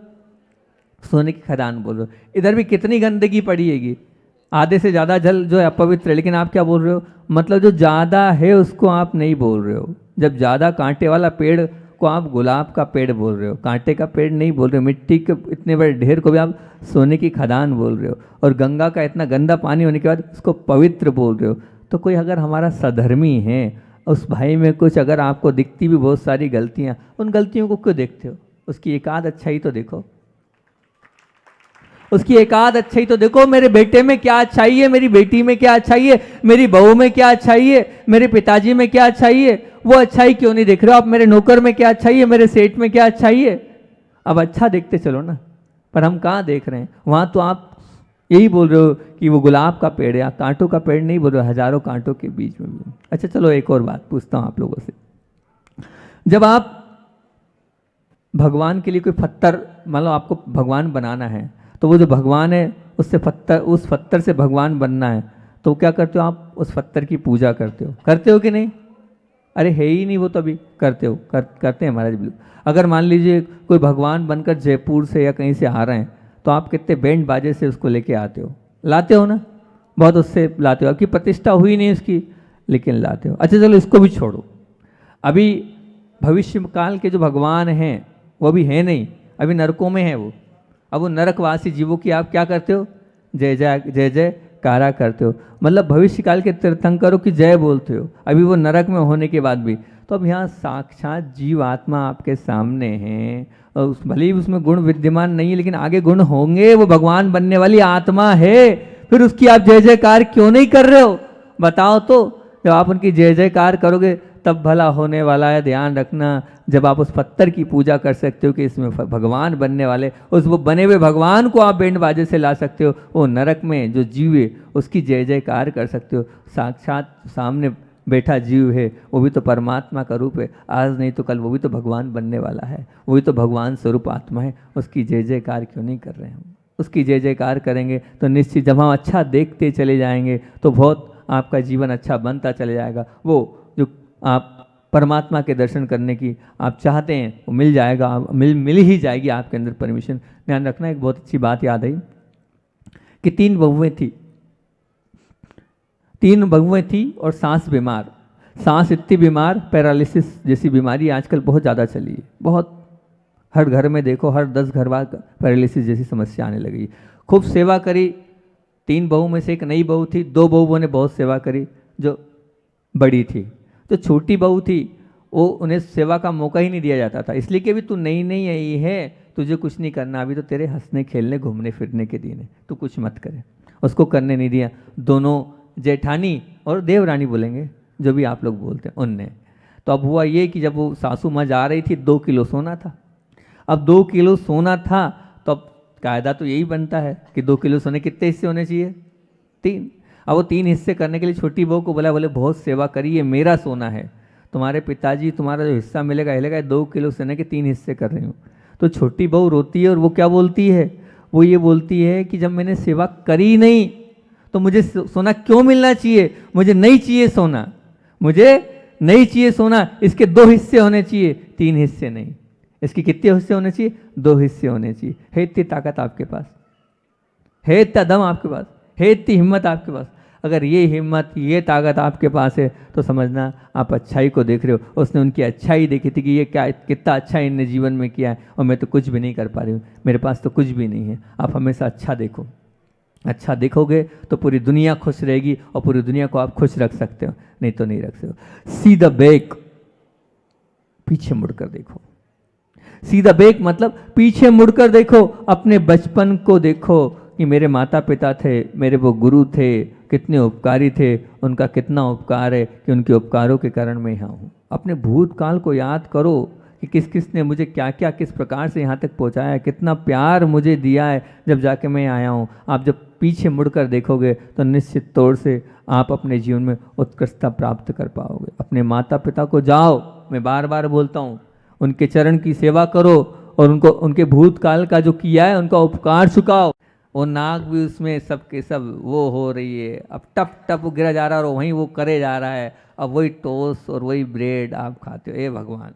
सोने की खदान बोल रहे हो। इधर भी कितनी गंदगी पड़ी हैगी, आधे से ज़्यादा जल जो है अपवित्र है, लेकिन आप क्या बोल रहे हो? मतलब जो ज़्यादा है उसको आप नहीं बोल रहे हो। जब ज़्यादा कांटे वाला पेड़ को आप गुलाब का पेड़ बोल रहे हो, कांटे का पेड़ नहीं बोल रहे हो। मिट्टी के इतने बड़े ढेर को भी आप सोने की खदान बोल रहे हो, और गंगा का इतना गंदा पानी होने के बाद उसको पवित्र बोल रहे हो। तो कोई अगर हमारा सधर्मी है, उस भाई में कुछ अगर आपको दिखती भी बहुत सारी गलतियाँ, उन गलतियों को क्यों देखते हो? उसकी एक आध अच्छाई तो देखो, उसकी एक आध अच्छाई तो देखो। मेरे बेटे में क्या अच्छाई है, मेरी बेटी में क्या अच्छाई है, मेरी बहू में क्या अच्छाई है, मेरे पिताजी में क्या अच्छाई है, वो अच्छाई क्यों नहीं देख रहे हो आप? मेरे नौकर में क्या अच्छाई है, मेरे सेठ में क्या अच्छाई है? अब अच्छा देखते चलो ना, पर हम कहाँ देख रहे हैं? वहाँ तो आप यही बोल रहे हो कि वो गुलाब का पेड़ है, कांटों का पेड़ नहीं बोल रहे हो, हजारों कांटों के बीच में भी। अच्छा चलो एक और बात पूछता हूँ आप लोगों से। जब आप भगवान के लिए कोई पत्थर, मान लो आपको भगवान बनाना है, तो वो जो भगवान है उससे पत्थर, उस पत्थर से भगवान बनना है, तो क्या करते हो आप? उस पत्थर की पूजा करते हो कि नहीं? अरे है ही नहीं वो, तभी करते हो। करते हैं महाराज बिल्कुल। अगर मान लीजिए कोई भगवान बनकर जयपुर से या कहीं से आ रहे हैं, तो आप कितने बैंड बाजे से उसको लेके आते हो, लाते हो ना, बहुत उससे लाते हो। आपकी प्रतिष्ठा हुई नहीं उसकी, लेकिन लाते हो। अच्छा चलो इसको भी छोड़ो, अभी भविष्य काल के जो भगवान हैं वो भी है नहीं, अभी नरकों में है वो। अब वो नरकवासी जीवों की आप क्या करते हो? जय जय जय जय कारा करते हो, मतलब भविष्य काल के तीर्थंकरों की जय बोलते हो, अभी वो नरक में होने के बाद भी। तो अब यहाँ साक्षात जीव आत्मा आपके सामने है, और भले ही उसमें गुण विद्यमान नहीं है, लेकिन आगे गुण होंगे, वो भगवान बनने वाली आत्मा है, फिर उसकी आप जय जयकार क्यों नहीं कर रहे हो? बताओ तो। जब आप उनकी जय जयकार करोगे तब भला होने वाला है। ध्यान रखना, जब आप उस पत्थर की पूजा कर सकते हो कि इसमें भगवान बनने वाले, उस वो बने हुए भगवान को आप बैंड बाजे से ला सकते हो, वो नरक में जो जीव है उसकी जय जयकार कर सकते हो। साक्षात सामने बैठा जीव है, वो भी तो परमात्मा का रूप है, आज नहीं तो कल वो भी तो भगवान बनने वाला है, वो भी तो भगवान स्वरूप आत्मा है, उसकी जय जयकार क्यों नहीं कर रहे हैं हम? उसकी जय जयकार करेंगे तो निश्चित जब हम अच्छा देखते चले जाएंगे तो बहुत आपका जीवन अच्छा बनता चले जाएगा। वो जो आप परमात्मा के दर्शन करने की आप चाहते हैं वो मिल जाएगा, मिल ही जाएगी आपके अंदर परमिशन। ध्यान रखना, एक बहुत अच्छी बात याद आई कि 3 बहुएं थी, 3 बहुएं थी और सांस बीमार, सांस इतनी बीमार, पैरालिसिस जैसी बीमारी आजकल बहुत ज़्यादा चली है, बहुत हर घर में देखो, हर 10 घर बाद पैरालिसिस जैसी समस्या आने लगी। खूब सेवा करी, 3 बहू में से एक नई बहू थी, 2 बहुओं ने बहुत सेवा करी जो बड़ी थी। तो छोटी बहू थी वो, उन्हें सेवा का मौका ही नहीं दिया जाता था, इसलिए कि अभी तू नई नई आई है, तुझे कुछ नहीं करना, अभी तो तेरे हंसने खेलने घूमने फिरने के दिन है, तू कुछ मत करे, उसको करने नहीं दिया। दोनों जेठानी और देवरानी बोलेंगे, जो भी आप लोग बोलते हैं, उनने। तो अब हुआ ये कि जब वो सासू माँ जा रही थी, 2 किलो सोना था। अब 2 किलो सोना था तो अब कायदा तो यही बनता है कि 2 किलो सोने कितने हिस्से होने चाहिए? 3। अब वो 3 हिस्से करने के लिए छोटी बहू को बोला, बोले बहुत सेवा करी, ये मेरा सोना है, तुम्हारे पिताजी तुम्हारा जो हिस्सा मिलेगा हिलेगा, 2 किलो सोने के 3 हिस्से कर रही हूँ। तो छोटी बहू रोती है और वो क्या बोलती है? वो ये बोलती है कि जब मैंने सेवा करी नहीं तो मुझे सोना क्यों मिलना चाहिए? मुझे नहीं चाहिए सोना, मुझे नहीं चाहिए सोना, इसके 2 हिस्से होने चाहिए, 3 हिस्से नहीं। इसके कितने हिस्से होने चाहिए? 2 हिस्से होने चाहिए। है इतनी ताकत आपके पास, है इतना दम आपके पास, है इतनी हिम्मत आपके पास? अगर ये हिम्मत ये ताकत आपके पास है तो समझना आप अच्छाई को देख रहे हो। उसने उनकी अच्छाई देखी थी कि ये क्या कितना अच्छा इनने जीवन में किया है, और मैं तो कुछ भी नहीं कर पा रही हूँ, मेरे पास तो कुछ भी नहीं है। आप हमेशा अच्छा देखो, अच्छा देखोगे तो पूरी दुनिया खुश रहेगी, और पूरी दुनिया को आप खुश रख सकते हो, नहीं तो नहीं रख सकते हो। सीधा बैक, पीछे मुड़कर देखो। सीधा बैक मतलब पीछे मुड़कर देखो, अपने बचपन को देखो कि मेरे माता पिता थे, मेरे वो गुरु थे, कितने उपकारी थे, उनका कितना उपकार है कि उनके उपकारों के कारण मैं यहाँ हूँ। अपने भूतकाल को याद करो कि किस किस ने मुझे क्या क्या किस प्रकार से यहाँ तक पहुँचाया है, कितना प्यार मुझे दिया है जब जाके मैं आया हूँ। आप जब पीछे मुड़कर देखोगे तो निश्चित तौर से आप अपने जीवन में उत्कृष्टता प्राप्त कर पाओगे। अपने माता पिता को जाओ, मैं बार बार बोलता हूँ, उनके चरण की सेवा करो, और उनको उनके भूतकाल का जो किया है उनका उपकार चुकाओ। वो नाक भी उसमें सब के सब वो हो रही है, अब टप टप गिरा जा रहा है और वहीं वो करे जा रहा है, अब वही टोस्ट और वही ब्रेड आप खाते हो। ए भगवान,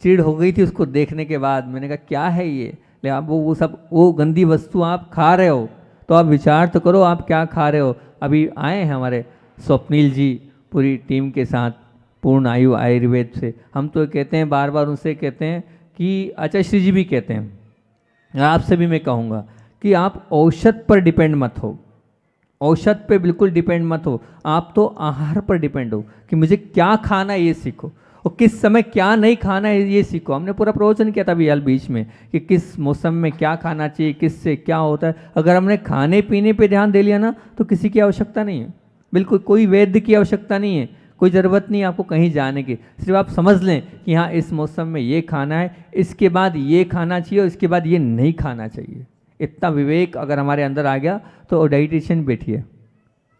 चिढ़ हो गई थी उसको देखने के बाद। मैंने कहा क्या है ये, ले आप वो सब वो गंदी वस्तु आप खा रहे हो तो आप विचार तो करो आप क्या खा रहे हो। अभी आए हैं हमारे स्वप्निल जी पूरी टीम के साथ पूर्ण आयु आयुर्वेद से। हम तो कहते हैं बार बार उनसे कहते हैं कि आचार्य श्री जी भी कहते हैं, आपसे भी मैं कहूँगा कि आप औषध पर डिपेंड मत हो, औषध पे बिल्कुल डिपेंड मत हो। आप तो आहार पर डिपेंड हो कि मुझे क्या खाना है ये सीखो और किस समय क्या नहीं खाना है ये सीखो। हमने पूरा प्रवचन किया था अभी हाल बीच में कि किस मौसम में क्या खाना चाहिए, किससे क्या होता है। अगर हमने खाने पीने पे ध्यान दे लिया ना तो किसी की आवश्यकता नहीं है, बिल्कुल कोई वैद्य की आवश्यकता नहीं है, कोई ज़रूरत नहीं है आपको कहीं जाने की। सिर्फ आप समझ लें कि हाँ इस मौसम में ये खाना है, इसके बाद ये खाना चाहिए और इसके बाद ये नहीं खाना चाहिए। इतना विवेक अगर हमारे अंदर आ गया तो डाइटिशियन बैठी है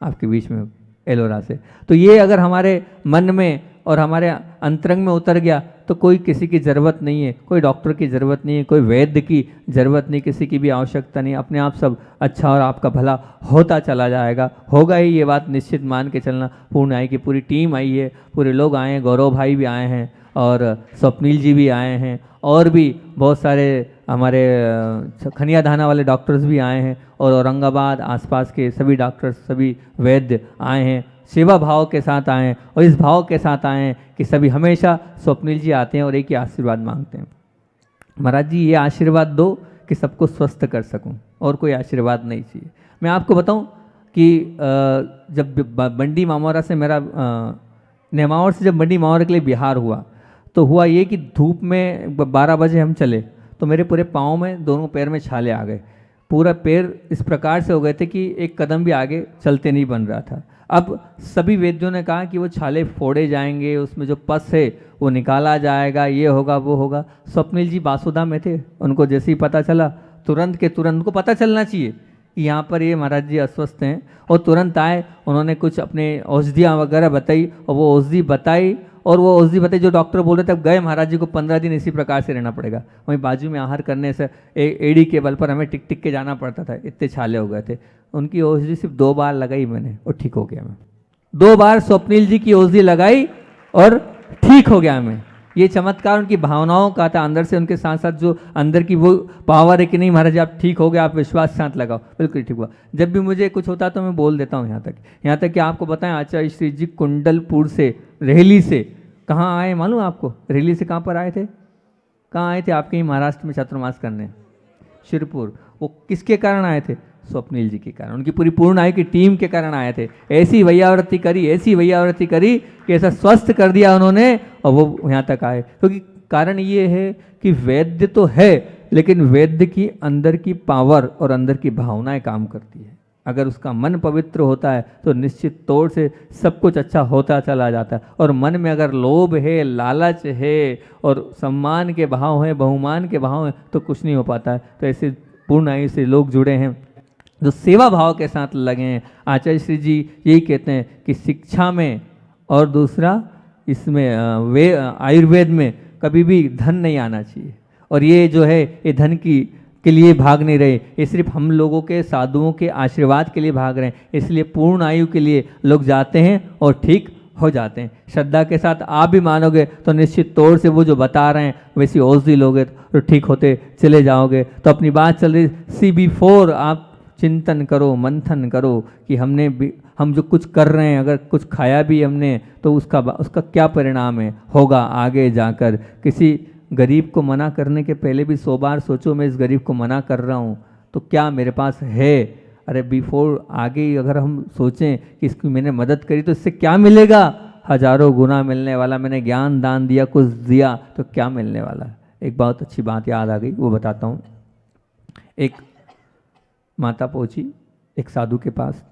आपके बीच में एलोरा से, तो ये अगर हमारे मन में और हमारे अंतरंग में उतर गया तो कोई किसी की ज़रूरत नहीं है, कोई डॉक्टर की ज़रूरत नहीं है, कोई वैद्य की ज़रूरत नहीं, किसी की भी आवश्यकता नहीं। अपने आप सब अच्छा और आपका भला होता चला जाएगा, होगा ही, ये बात निश्चित मान के चलना। पूर्ण आई की पूरी टीम आई है, पूरे लोग आए हैं, गौरव भाई भी आए हैं और स्वप्निल जी भी आए हैं और भी बहुत सारे हमारे खनिया धाना वाले डॉक्टर्स भी आए हैं और औरंगाबाद आसपास के सभी डॉक्टर्स सभी वैद्य आए हैं, सेवा भाव के साथ आए हैं और इस भाव के साथ आए हैं कि सभी हमेशा स्वप्निल जी आते हैं और एक ही आशीर्वाद मांगते हैं, महाराज जी ये आशीर्वाद दो कि सबको स्वस्थ कर सकूं, और कोई आशीर्वाद नहीं चाहिए। मैं आपको बताऊं कि जब बंडी मामोरा से मेरा नेमावर से जब बंडी मामोरा के लिए बिहार हुआ तो हुआ ये कि धूप में 12 बजे हम चले तो मेरे पूरे पाँव में दोनों पैर में छाले आ गए, पूरा पैर इस प्रकार से हो गए थे कि एक कदम भी आगे चलते नहीं बन रहा था। अब सभी वैद्यों ने कहा कि वो छाले फोड़े जाएंगे, उसमें जो पस है वो निकाला जाएगा, ये होगा वो होगा। स्वप्निल जी बासुदा में थे, उनको जैसे ही पता चला तुरंत के तुरंत, उनको पता चलना चाहिए कि यहाँ पर ये महाराज जी अस्वस्थ हैं, और तुरंत आए, उन्होंने कुछ अपने औषधियाँ वगैरह बताई और वो औषधि बताई और वो औषधि बताई जो डॉक्टर बोल रहे थे। अब गए महाराज जी को 15 दिन इसी प्रकार से रहना पड़ेगा, वहीं बाजू में आहार करने से एड़ी के बल पर हमें टिक टिक के जाना पड़ता था, इतने छाले हो गए थे। उनकी औषधि सिर्फ 2 बार लगाई मैंने और ठीक हो गया मैं, 2 बार स्वप्निल जी की औषधि लगाई और ठीक हो गया मैं। ये चमत्कार उनकी भावनाओं का था, अंदर से उनके साथ साथ जो अंदर की वो पावर है कि नहीं महाराज आप ठीक हो गए, आप विश्वास के साथ लगाओ, बिल्कुल ठीक हुआ। जब भी मुझे कुछ होता तो मैं बोल देता हूँ, यहाँ तक कि आपको बताएं आचार्य श्री जी कुंडलपुर से, रेली से कहाँ आए मालूम आपको? रेली से कहाँ पर आए थे? कहाँ आए थे? आपके ही महाराष्ट्र में चातुर्मास करने, शिरपुर। वो किसके कारण आए थे? स्वप्निल जी के कारण, उनकी पूरी पूर्ण आयु की टीम के कारण आए थे। ऐसी वैयावृत्ति करी, ऐसी वैयावृत्ति करी कि ऐसा स्वस्थ कर दिया उन्होंने और वो यहाँ तक आए। क्योंकि कारण ये है कि वैद्य तो है लेकिन वैद्य की अंदर की पावर और अंदर की भावनाएं काम करती है। अगर उसका मन पवित्र होता है तो निश्चित तौर से सब कुछ अच्छा होता चला जाता है। और मन में अगर लोभ है, लालच है और सम्मान के भाव हैं, बहुमान के भाव हैं तो कुछ नहीं हो पाता है। तो ऐसे पूर्ण आयु से लोग जुड़े हैं जो सेवा भाव के साथ लगे हैं। आचार्य श्री जी यही कहते हैं कि शिक्षा में और दूसरा इसमें आयुर्वेद में कभी भी धन नहीं आना चाहिए, और ये जो है ये धन के लिए भाग नहीं रहे, ये सिर्फ हम लोगों के साधुओं के आशीर्वाद के लिए भाग रहे हैं। इसलिए पूर्ण आयु के लिए लोग जाते हैं और ठीक हो जाते हैं। श्रद्धा के साथ आप भी मानोगे तो निश्चित तौर से वो जो बता रहे हैं वैसी औषधि लोगे तो ठीक होते चले जाओगे। तो अपनी बात चल रही CB4, आप चिंतन करो, मंथन करो कि हम जो कुछ कर रहे हैं, अगर कुछ खाया भी हमने तो उसका क्या परिणाम है होगा आगे जाकर। किसी गरीब को मना करने के पहले भी 100 बार सोचो, मैं इस गरीब को मना कर रहा हूँ तो क्या मेरे पास है। अरे बिफोर आगे अगर हम सोचें कि इसकी मैंने मदद करी तो इससे क्या मिलेगा, हजारों गुना मिलने वाला। मैंने ज्ञान दान दिया, कुछ दिया तो क्या मिलने वाला। एक बहुत अच्छी बात याद आ गई, वो बताता हूँ। एक माता पहुँची एक साधु के पास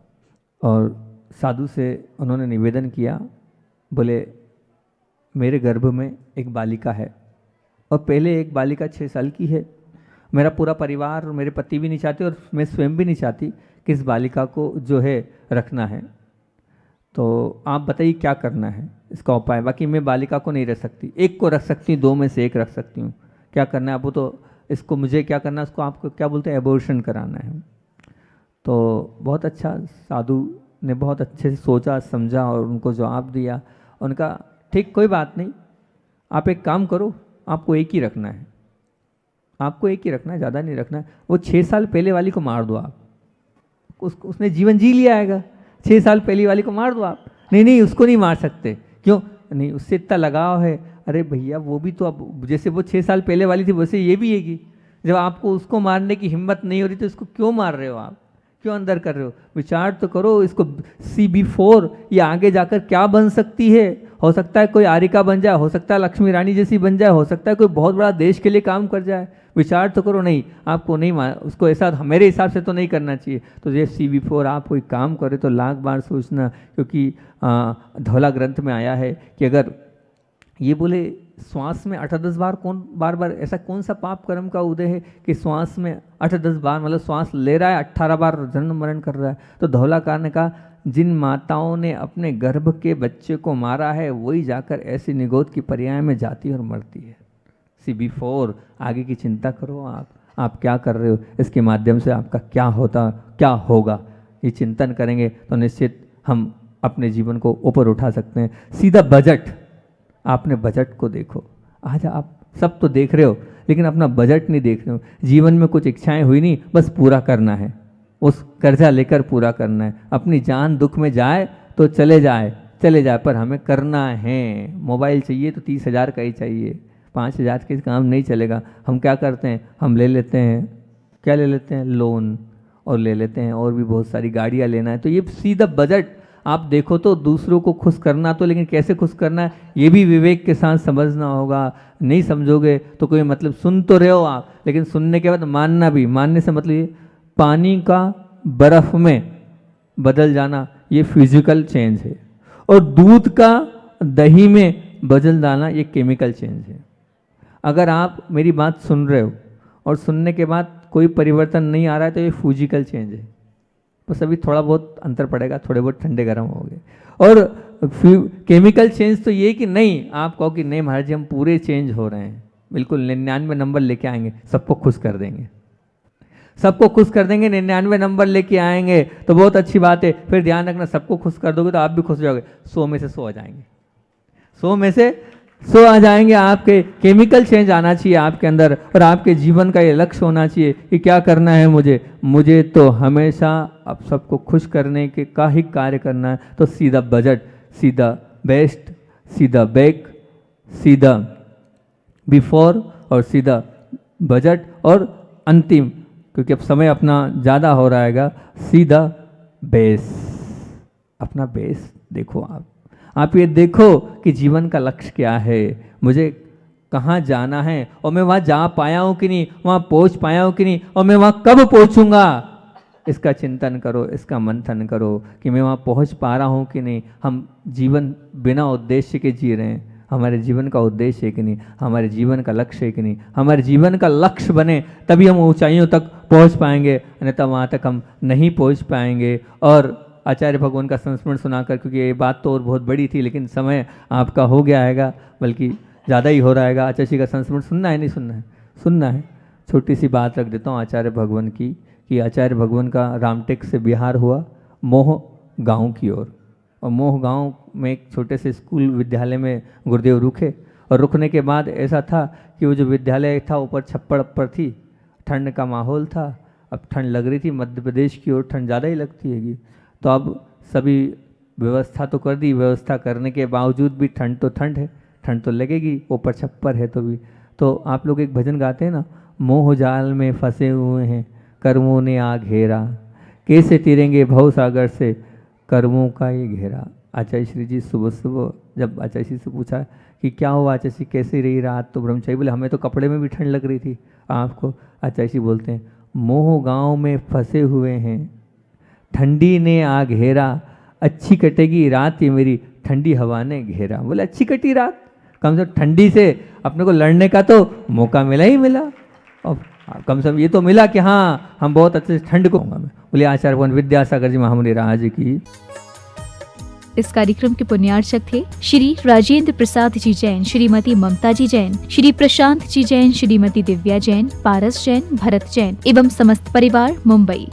और साधु से उन्होंने निवेदन किया, बोले मेरे गर्भ में एक बालिका है और पहले एक बालिका 6 साल की है। मेरा पूरा परिवार और मेरे पति भी नहीं चाहते और मैं स्वयं भी नहीं चाहती कि इस बालिका को जो है रखना है। तो आप बताइए क्या करना है इसका उपाय। बाकी मैं बालिका को नहीं रख सकती, एक को रख सकती हूँ, 2 में से एक रख सकती हूँ, क्या करना है, अब वो तो इसको मुझे क्या करना है, उसको आपको क्या बोलते हैं, एबॉर्शन कराना है। तो बहुत अच्छा साधु ने बहुत अच्छे से सोचा समझा और उनको जवाब दिया। उनका ठीक कोई बात नहीं, आप एक काम करो, आपको एक ही रखना है, आपको एक ही रखना है, ज़्यादा नहीं रखना है। वो 6 साल पहले वाली को मार दो आप, उसने जीवन जी लिया आएगा, 6 साल पहले वाली को मार दो आप। नहीं नहीं, उसको नहीं मार सकते, क्यों नहीं, उससे इतना लगाव है। अरे भैया वो भी तो अब जैसे वो 6 साल पहले वाली थी वैसे ये भी है। जब आपको उसको मारने की हिम्मत नहीं हो रही तो इसको क्यों मार रहे हो आप, क्यों अंदर कर रहे हो? विचार तो करो, इसको CB4 ये आगे जाकर क्या बन सकती है। हो सकता है कोई आरिका बन जाए, हो सकता है लक्ष्मी रानी जैसी बन जाए, हो सकता है कोई बहुत बड़ा देश के लिए काम कर जाए। विचार तो करो। नहीं, आपको नहीं उसको ऐसा मेरे हिसाब से तो नहीं करना चाहिए। तो ये CB4 आप कोई काम करे तो लाख बार सोचना, क्योंकि धौला ग्रंथ में आया है कि अगर ये बोले श्वास में 8-10 बार, कौन बार बार ऐसा कौन सा पाप कर्म का उदय है कि श्वास में 8-10 बार, मतलब श्वास ले रहा है 18 बार जन्म मरण कर रहा है। तो धौलाकार ने कहा जिन माताओं ने अपने गर्भ के बच्चे को मारा है वही जाकर ऐसी निगोद की पर्याय में जाती और मरती है। CB4 आगे की चिंता करो आप क्या कर रहे हो, इसके माध्यम से आपका क्या होगा, ये चिंतन करेंगे तो निश्चित हम अपने जीवन को ऊपर उठा सकते हैं। सीधा बजट, आपने बजट को देखो। आज आप सब तो देख रहे हो लेकिन अपना बजट नहीं देख रहे हो। जीवन में कुछ इच्छाएं हुई नहीं, बस पूरा करना है, उस कर्जा लेकर पूरा करना है। अपनी जान दुख में जाए तो चले जाए, पर हमें करना है। मोबाइल चाहिए तो 30,000 का ही चाहिए, 5,000 के काम नहीं चलेगा। हम क्या करते हैं, हम ले लेते हैं, क्या ले लेते हैं, लोन, और ले लेते हैं और भी बहुत सारी गाड़ियाँ लेना है। तो ये सीधा बजट आप देखो तो दूसरों को खुश करना तो, लेकिन कैसे खुश करना है ये भी विवेक के साथ समझना होगा। नहीं समझोगे तो कोई मतलब, सुन तो रहे हो आप लेकिन सुनने के बाद मानना भी, मानने से मतलब ये पानी का बर्फ में बदल जाना ये फिजिकल चेंज है, और दूध का दही में बदल जाना ये केमिकल चेंज है। अगर आप मेरी बात सुन रहे हो और सुनने के बाद कोई परिवर्तन नहीं आ रहा है तो ये फिजिकल चेंज है। बस अभी थोड़ा बहुत अंतर पड़ेगा, थोड़े बहुत ठंडे गर्म हो गए। और केमिकल चेंज तो ये कि नहीं आप कहो कि नहीं महाराज जी हम पूरे चेंज हो रहे हैं, बिल्कुल 99 नंबर लेके आएंगे, सबको खुश कर देंगे, 99 नंबर लेके आएंगे तो बहुत अच्छी बात है। फिर ध्यान रखना, सबको खुश कर दोगे तो आप भी खुश हो जाओगे, 100 में से 100 आ जाएंगे, 100 में से 100 आ जाएंगे। आपके केमिकल चेंज आना चाहिए आपके अंदर, और आपके जीवन का ये लक्ष्य होना चाहिए कि क्या करना है मुझे तो हमेशा अब सबको खुश करने के का ही कार्य करना है। तो सीधा बजट, सीधा बेस्ट, सीधा बैक, सीधा बिफोर और सीधा बजट, और अंतिम, क्योंकि अब समय अपना ज़्यादा हो रहा हैगा, सीधा बेस। अपना बेस देखो आप ये देखो कि जीवन का लक्ष्य क्या है, मुझे कहाँ जाना है, और मैं वहाँ जा पाया हूँ कि नहीं, वहाँ पहुँच पाया हूँ कि नहीं, और मैं वहाँ कब पहुँचूँगा, इसका चिंतन करो, इसका मंथन करो कि मैं वहाँ पहुँच पा रहा हूँ कि नहीं। हम जीवन बिना उद्देश्य के जी रहे हैं, हमारे जीवन का उद्देश्य है कि नहीं, हमारे जीवन का लक्ष्य है कि नहीं। हमारे जीवन का लक्ष्य बने तभी हम ऊंचाइयों तक पहुँच पाएंगे, अन्यथा वहाँ तक हम नहीं पहुँच पाएंगे। और आचार्य भगवान का संस्मरण सुनाकर, क्योंकि ये बात तो और बहुत बड़ी थी लेकिन समय आपका हो गया हैगा, बल्कि ज़्यादा ही हो रहा हैगा। आचार्य जी का संस्मरण सुनना है, नहीं सुनना है, सुनना है। छोटी सी बात रख देता हूँ आचार्य भगवान की, कि आचार्य भगवान का रामटेक से बिहार हुआ मोह गांव की ओर, और मोह गांव में एक छोटे से स्कूल विद्यालय में गुरुदेव रुके, और रुकने के बाद ऐसा था कि वो जो विद्यालय था ऊपर छप्पड़ पर थी, ठंड का माहौल था, अब ठंड लग रही थी, मध्य प्रदेश की ओर ठंड ज़्यादा ही लगती हैगी। तो अब सभी व्यवस्था तो कर दी, व्यवस्था करने के बावजूद भी ठंड तो लगेगी, ऊपर छप्पर है तो भी। तो आप लोग एक भजन गाते हैं ना, मोह जाल में फंसे हुए हैं कर्मों ने आ घेरा, कैसे तिरेंगे भव सागर से कर्मों का ये घेरा। आचार्य श्री जी सुबह जब आचार्य श्री से पूछा कि क्या हुआ आचार्य श्री, कैसी रही रात, तो ब्रह्मचारी बोले हमें तो कपड़े में भी ठंड लग रही थी आपको। आचार्य श्री बोलते हैं मोह गाँव में फंसे हुए हैं, ठंडी ने आ घेरा, अच्छी कटेगी रात ये मेरी, ठंडी हवा ने घेरा। बोले अच्छी कटी रात, कम से कम ठंडी से अपने को लड़ने का तो मौका मिला, और कम से कम ये तो मिला कि हाँ हम बहुत अच्छे से ठंड को। मैं बोले आचार्य भगवान विद्यासागर जी महामुनि राज की। इस कार्यक्रम के पुण्यार्चक थे श्री राजेंद्र प्रसाद जी जैन, श्रीमती ममता जी जैन, श्री प्रशांत जी जैन, श्रीमती दिव्या जैन, पारस जैन, भरत जैन एवं समस्त परिवार, मुंबई।